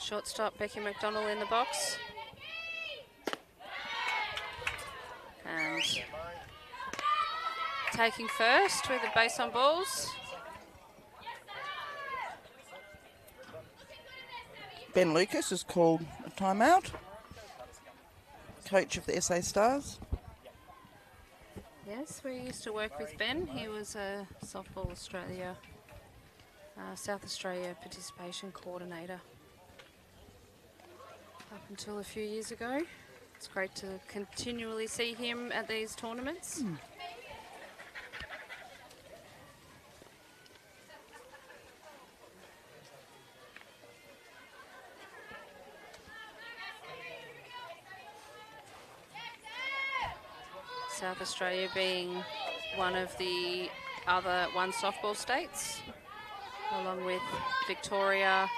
Shortstop Becky McDonald in the box. And taking first with a base on balls. Ben Lucas has called a timeout. Coach of the SA Stars. Yes, we used to work with Ben. He was a Softball Australia, South Australia participation coordinator up until a few years ago. It's great to continually see him at these tournaments. South Australia being one of the other one softball states, along with Victoria,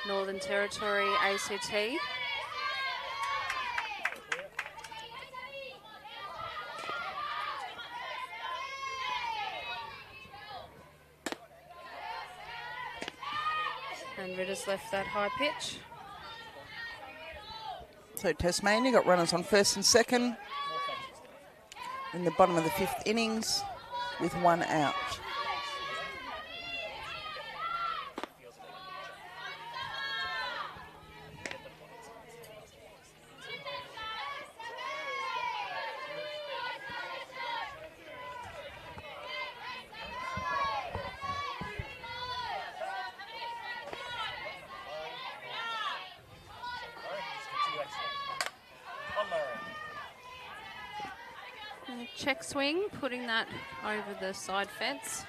Northern Territory, ACT. And Ritter's left that high pitch. So Tasmania got runners on first and second in the bottom of the 5th innings with 1 out. Check swing, putting that over the side fence.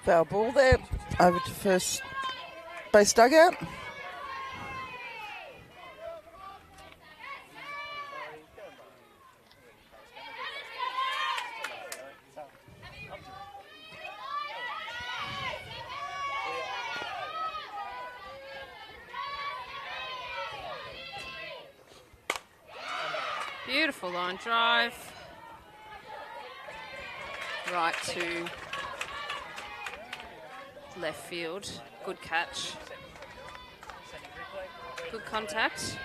Foul ball there, over to first base dugout. Beautiful line drive. Right to left field. Good catch. Good contact.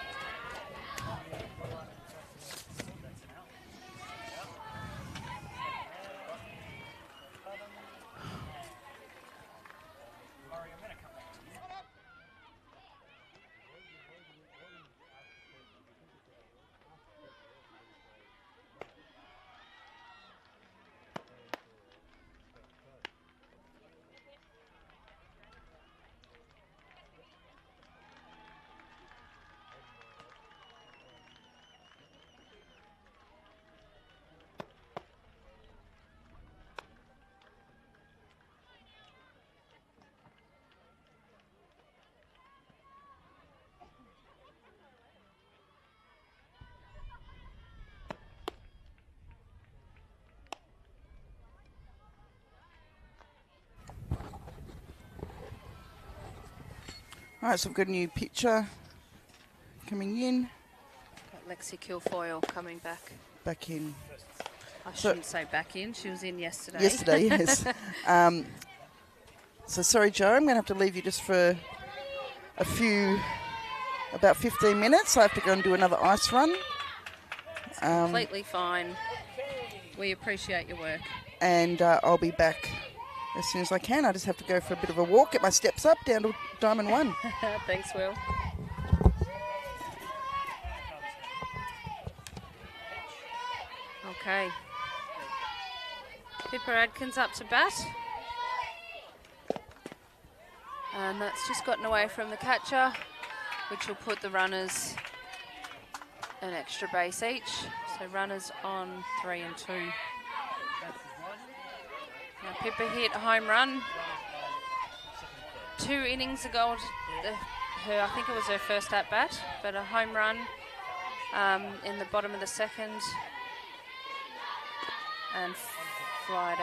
All right, so we've got a new pitcher coming in. Got Lexi Kilfoyle coming Back in. I shouldn't say back in. She was in yesterday. Yesterday, yes. So sorry, Joe, I'm going to have to leave you just for about 15 minutes. I have to go and do another ice run. Completely fine. We appreciate your work. And I'll be back as soon as I can. I just have to go for a bit of a walk, get my steps up down to Diamond 1. Thanks, Will. Okay. Pippa Adkins up to bat. And that's just gotten away from the catcher, which will put the runners an extra base each. So runners on 3 and 2. Now Pippa hit a home run 2 innings ago. I think it was her first at bat, but a home run in the bottom of the 2nd, and fly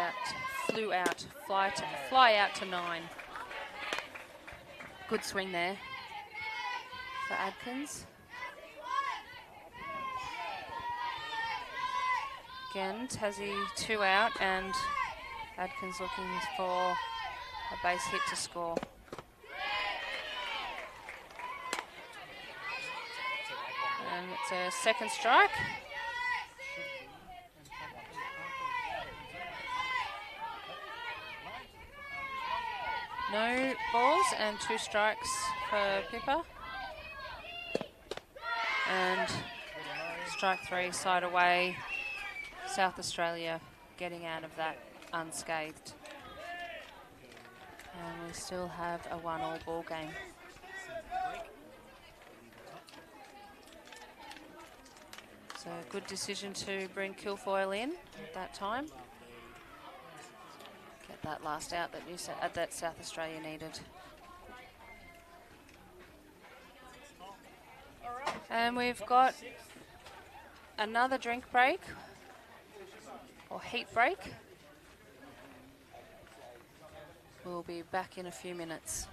out to 9. Good swing there for Adkins. Again, Tassie 2 out, and Adkins looking for a base hit to score. And it's a second strike. No balls and 2 strikes for Pippa. And strike 3, side away. South Australia getting out of that unscathed. And we still have a 1-all ball game. So a good decision to bring Kilfoyle in at that time. Get that last out that that South Australia needed. And we've got another drink break or heat break. We'll be back in a few minutes.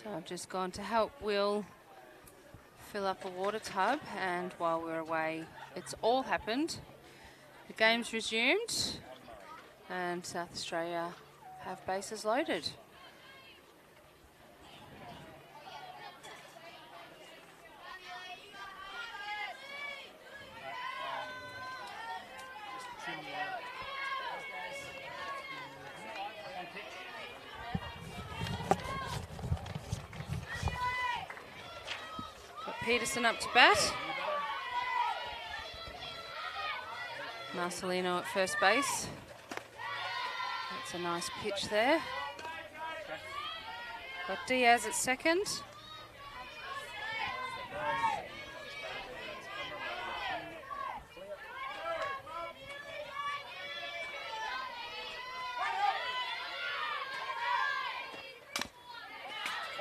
So I've just gone to help Will fill up a water tub, and while we're away, it's all happened. The game's resumed, and South Australia have bases loaded. Got Peterson up to bat. Marcelino at first base. That's a nice pitch there. Got Diaz at second.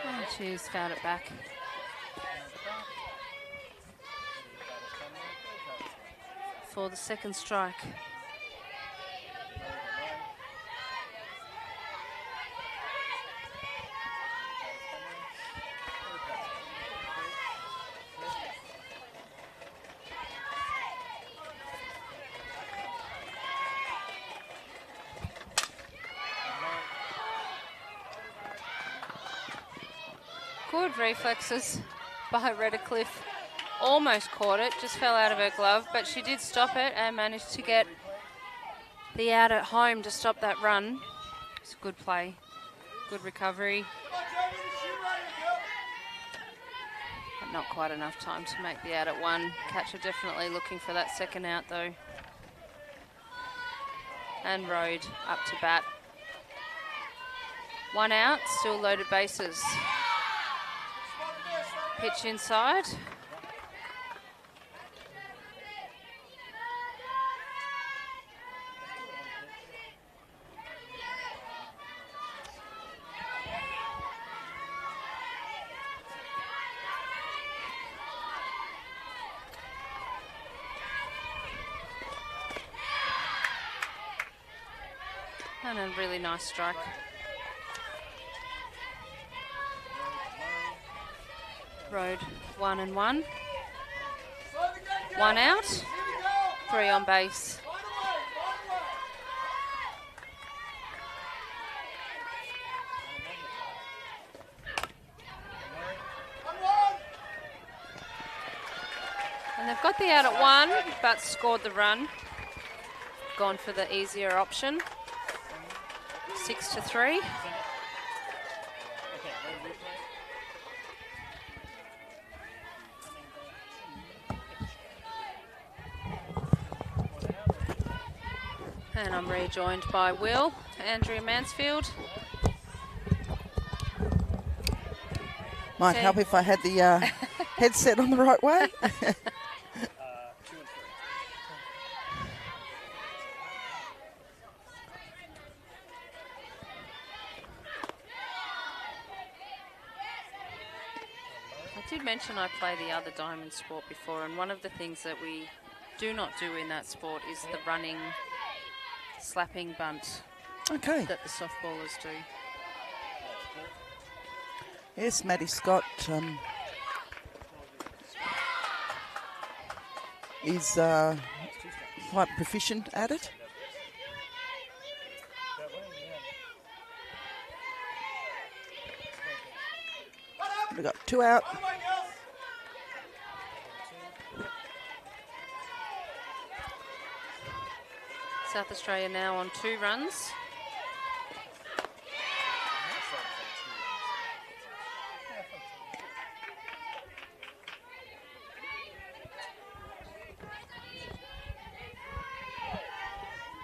And she's fouled it back. For the second strike. Good reflexes by Redcliffe. Almost caught it, just fell out of her glove, but she did stop it and managed to get the out at home to stop that run. It's a good play, good recovery. But not quite enough time to make the out at one. Catcher definitely looking for that second out though. And Road up to bat. One out, still loaded bases. Pitch inside. And a really nice strike. Road 1-1. One out, 3 on base. And they've got the out at 1, but scored the run. Gone for the easier option. 6-3. And I'm rejoined by Will, Andrea Mansfield. Might help if I had the headset on the right way. I did mention I play the other diamond sport before, and one of the things that we do not do in that sport is the running, slapping bunt Okay. that the softballers do. Yes, Maddie Scott is quite proficient at it. We've got 2 out. South Australia now on 2 runs.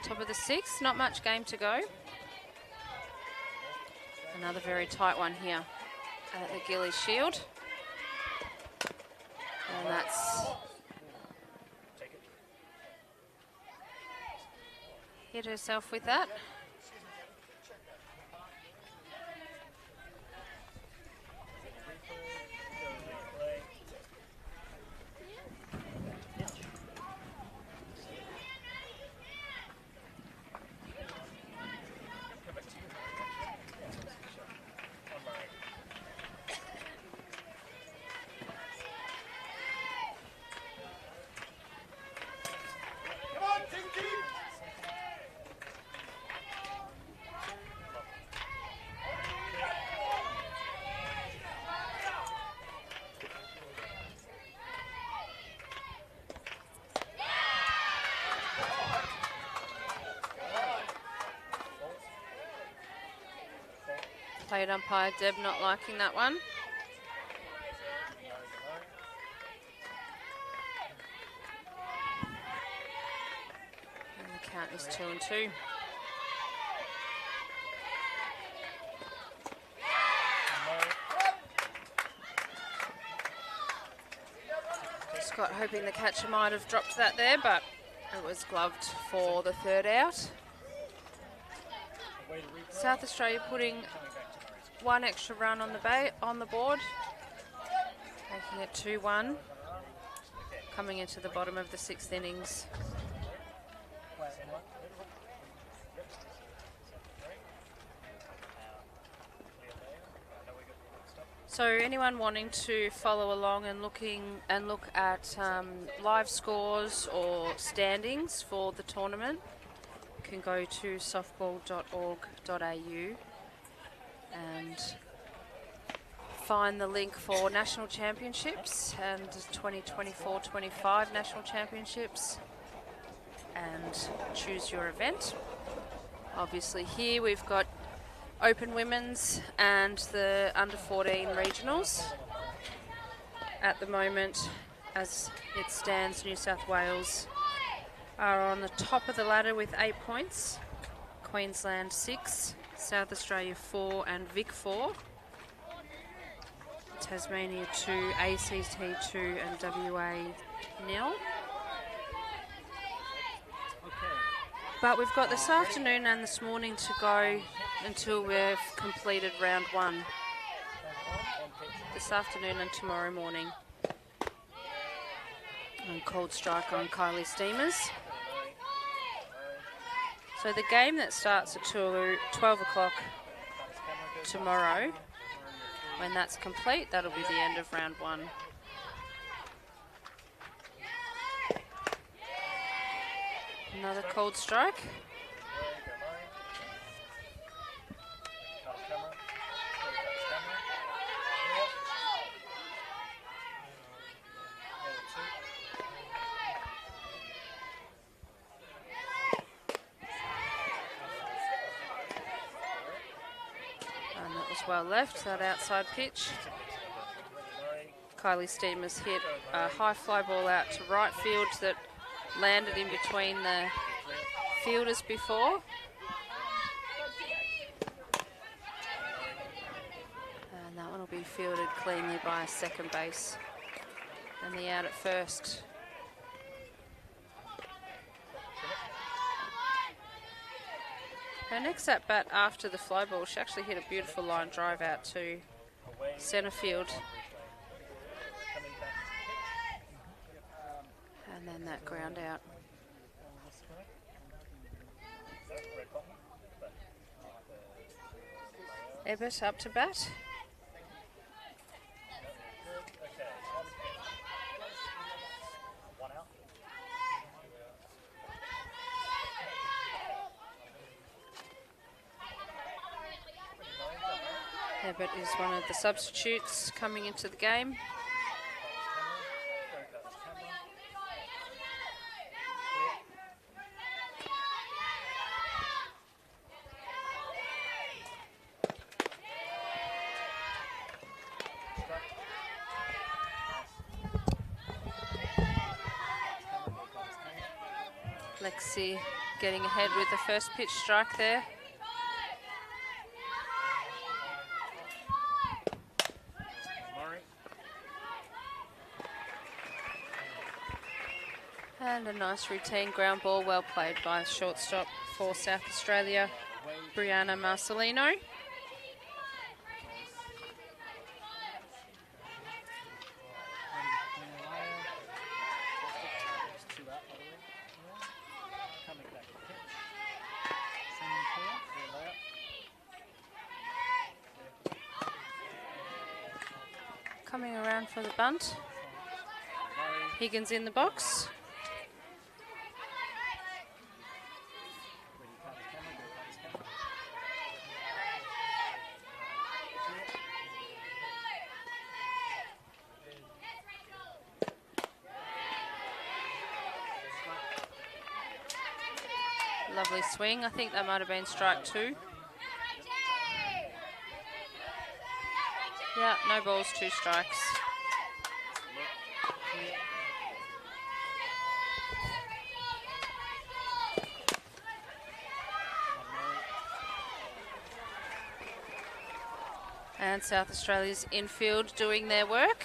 Top of the 6th, not much game to go. Another very tight one here at the Gilley Shield. And that's hit herself with that. Plate umpire Deb not liking that one. And the count is 2-2. Scott hoping the catcher might have dropped that there, but it was gloved for the third out. South Australia putting one extra run on the board, making it 2-1, coming into the bottom of the 6th innings. So anyone wanting to follow along and look at live scores or standings for the tournament can go to softball.org.au and find the link for National Championships and 2024-25 National Championships and choose your event. Obviously here we've got Open Women's and the Under 14 Regionals. At the moment, as it stands, New South Wales are on the top of the ladder with 8 points. Queensland 6, South Australia 4 and Vic 4. Tasmania 2, ACT 2 and WA 0. But we've got this afternoon and this morning to go until we've completed round 1. This afternoon and tomorrow morning. And cold strike on Kylie Steamers. So the game that starts at 12 o'clock tomorrow, when that's complete, that'll be the end of round 1. Another cold strike. And that was well left, that outside pitch. Kylie Steamers hit a high fly ball out to right field that landed in between the fielders before. And that one will be fielded cleanly by second base. And the out at first. Her next at bat after the fly ball, she actually hit a beautiful line drive out to centre field. And then that ground out. Ebbett up to bat. Ebbett is one of the substitutes coming into the game. Lexi getting ahead with the first pitch strike there. And a nice routine ground ball, well played by shortstop for South Australia, Brianna Marcelino. Coming around for the bunt. Higgins in the box. Lovely swing. I think that might have been strike 2. Yeah, no balls, 2 strikes. And South Australia's infield doing their work.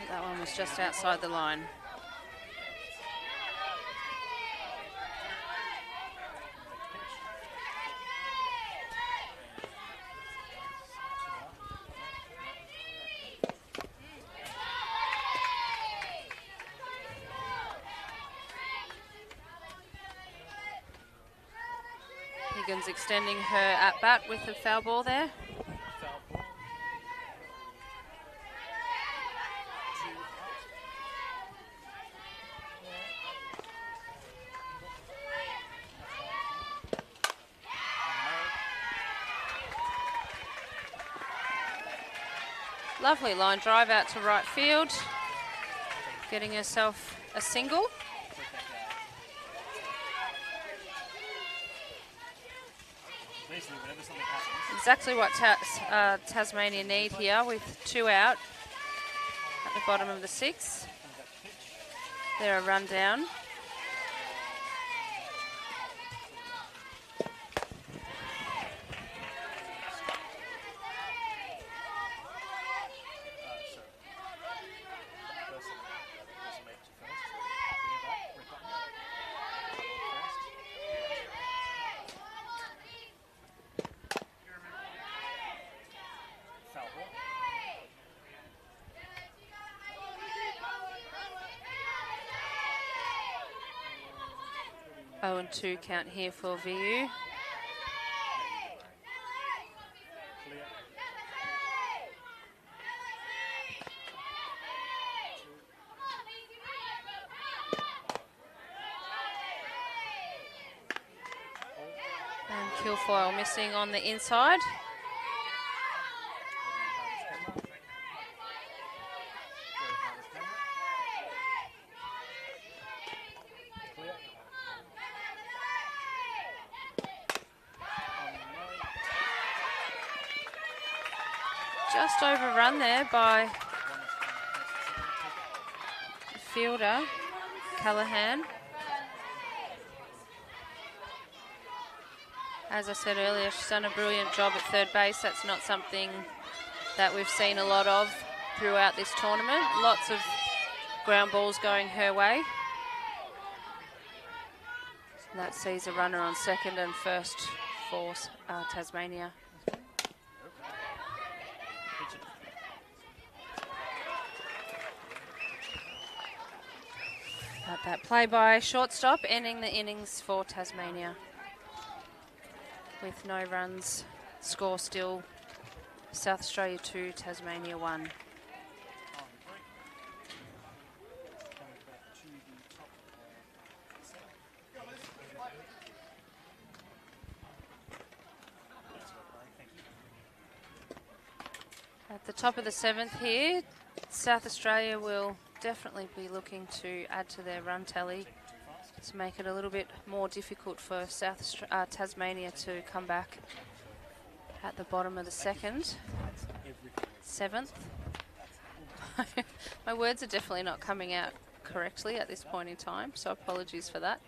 That one was just outside the line. Higgins extending her at-bat with the foul ball there. Lovely line drive out to right field, getting herself a single. Exactly what Tasmania need here with 2 out at the bottom of the 6th. They're a run down. Oh, and 2 count here for VU. And Kilfoyle missing on the inside. Just overrun there by the fielder, Callaghan. As I said earlier, she's done a brilliant job at third base. That's not something that we've seen a lot of throughout this tournament. Lots of ground balls going her way. And that sees a runner on second and first for Tasmania. Got that play by shortstop, ending the innings for Tasmania. With no runs, score still South Australia 2, Tasmania 1. At the top of the 7th here, South Australia will definitely be looking to add to their run tally to make it a little bit more difficult for Tasmania to come back at the bottom of the 7th. My words are definitely not coming out correctly at this point in time, so apologies for that.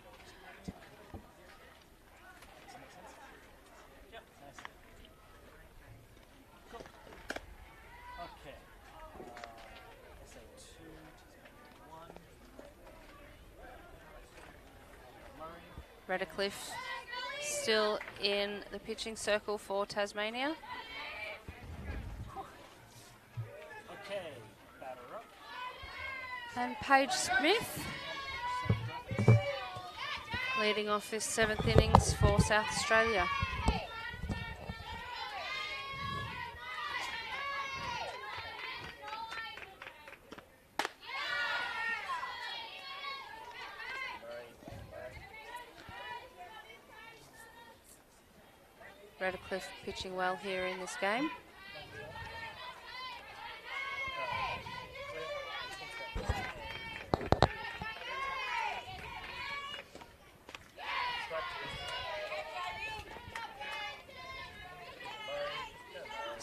Redcliffe still in the pitching circle for Tasmania. Okay, batter up. And Paige Smith leading off this 7th innings for South Australia. Redcliffe pitching well here in this game.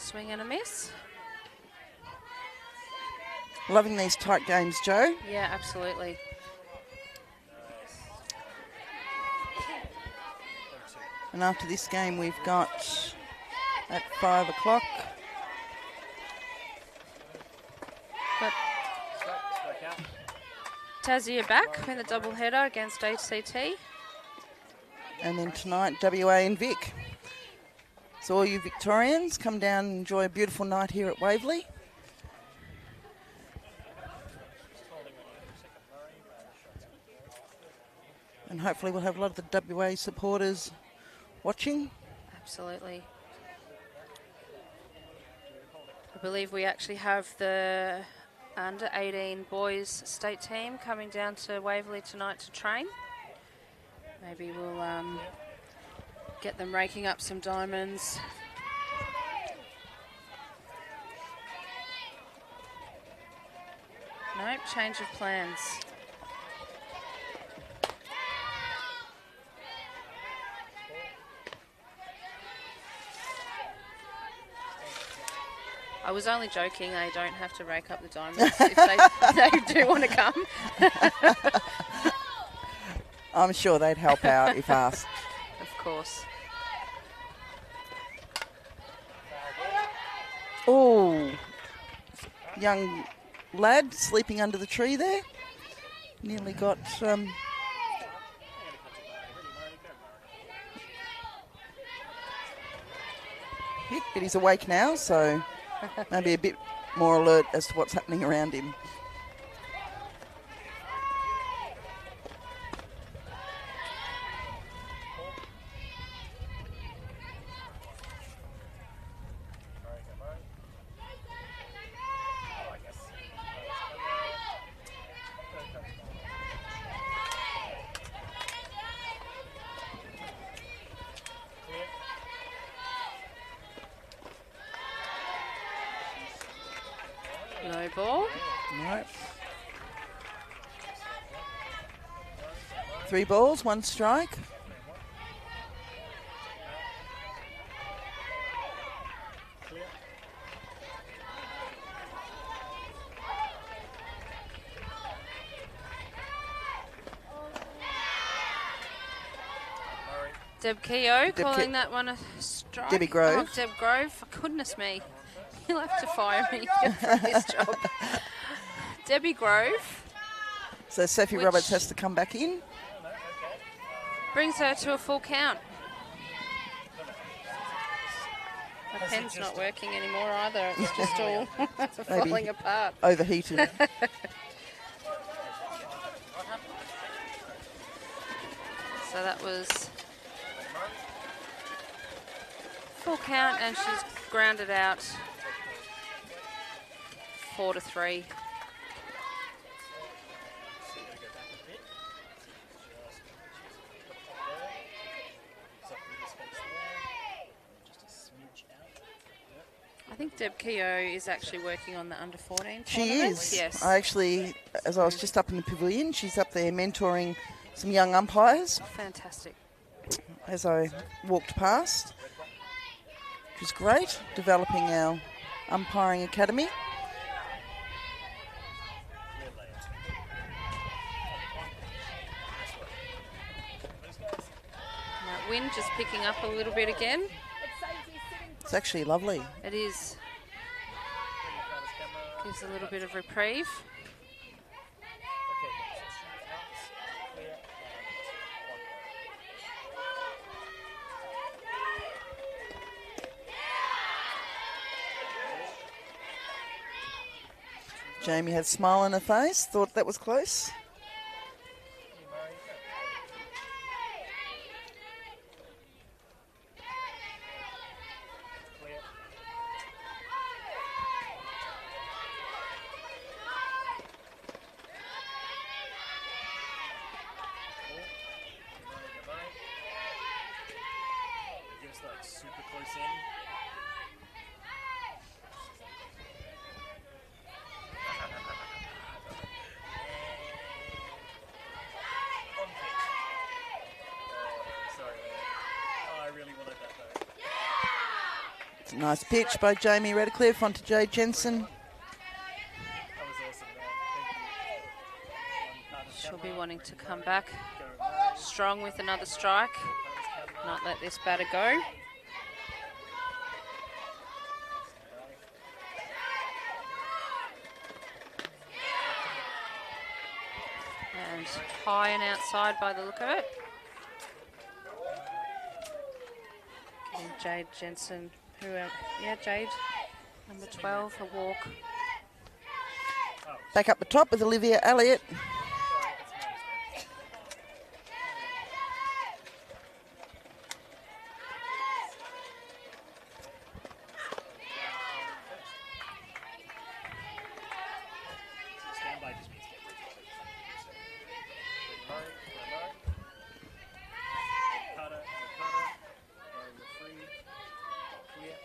Swing and a miss. Loving these tight games, Joe. Yeah, absolutely. And after this game, we've got at 5 o'clock. But Tassie are back in the double header against ACT. And then tonight, WA and Vic. So all you Victorians, come down and enjoy a beautiful night here at Waverley. And hopefully we'll have a lot of the WA supporters watching. Absolutely. I believe we actually have the under 18 boys state team coming down to Waverley tonight to train. Maybe we'll get them raking up some diamonds. Nope, change of plans. I was only joking, they don't have to rake up the diamonds if they do want to come. I'm sure they'd help out if asked. Of course. Oh, young lad sleeping under the tree there. Nearly got hit, but he's awake now, so maybe a bit more alert as to what's happening around him. No ball. No. 3 balls, 1 strike. Deb Keogh calling that one a strike. Debbie Grove. Oh, Deb Grove. For goodness me. You'll have to fire me from this job. Debbie Grove. So Sophie Roberts has to come back in. Brings her to a full count. My pen's not working anymore either. It's just all falling apart. Overheated. So that was full count, and she's grounded out 4-3. I think Deb Keogh is actually working on the under 14. She tournament. is. Yes. I actually, as I was just up in the pavilion, she's up there mentoring some young umpires Fantastic. as I walked past. Which is great, developing our umpiring academy. That wind just picking up a little bit again. It's actually lovely. It is. Gives a little bit of reprieve. Jamie had a smile on her face, thought that was close. It's a nice pitch by Jamie Redcliffe onto Jade Jensen. That was awesome, man. Thank you. She'll be wanting to come back strong with another strike. Not let this batter go. And high and outside by the look of it. Giving Jade Jensen, Jade, number 12, a walk. Back up the top with Olivia Elliott. Standby just means get rid of it. Cutter, and the free. Clear.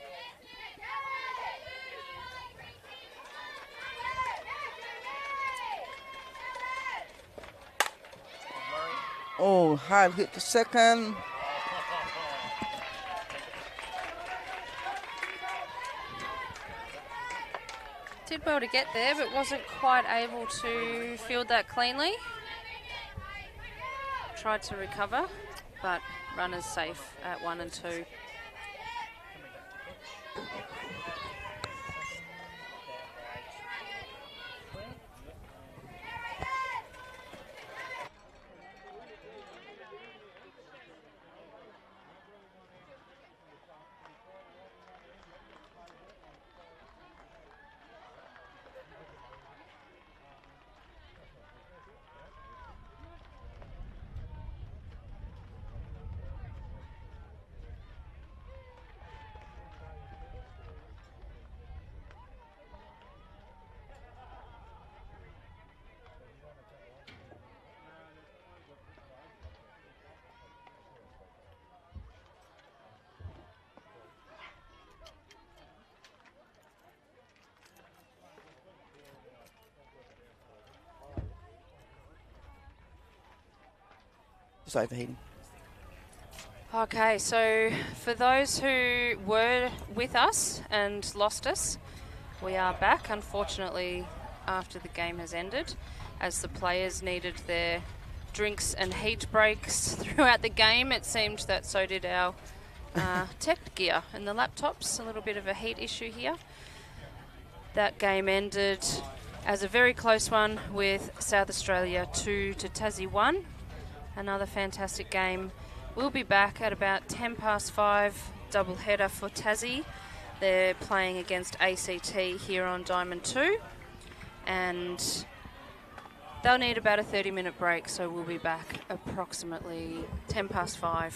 Oh, hard hit to second. Did well to get there, but wasn't quite able to field that cleanly. Tried to recover, but runners safe at 1 and 2. Just overheating. Okay, so for those who were with us and lost us, we are back, unfortunately, after the game has ended, as the players needed their drinks and heat breaks throughout the game. It seemed that so did our tech gear and the laptops. A little bit of a heat issue here. That game ended as a very close one with South Australia 2 to Tassie 1. Another fantastic game. We'll be back at about 5:10, double header for Tassie. They're playing against ACT here on Diamond 2, and they'll need about a 30-minute break, so we'll be back approximately 5:10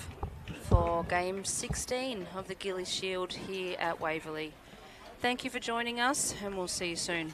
for game 16 of the Gilley Shield here at Waverley. Thank you for joining us, and we'll see you soon.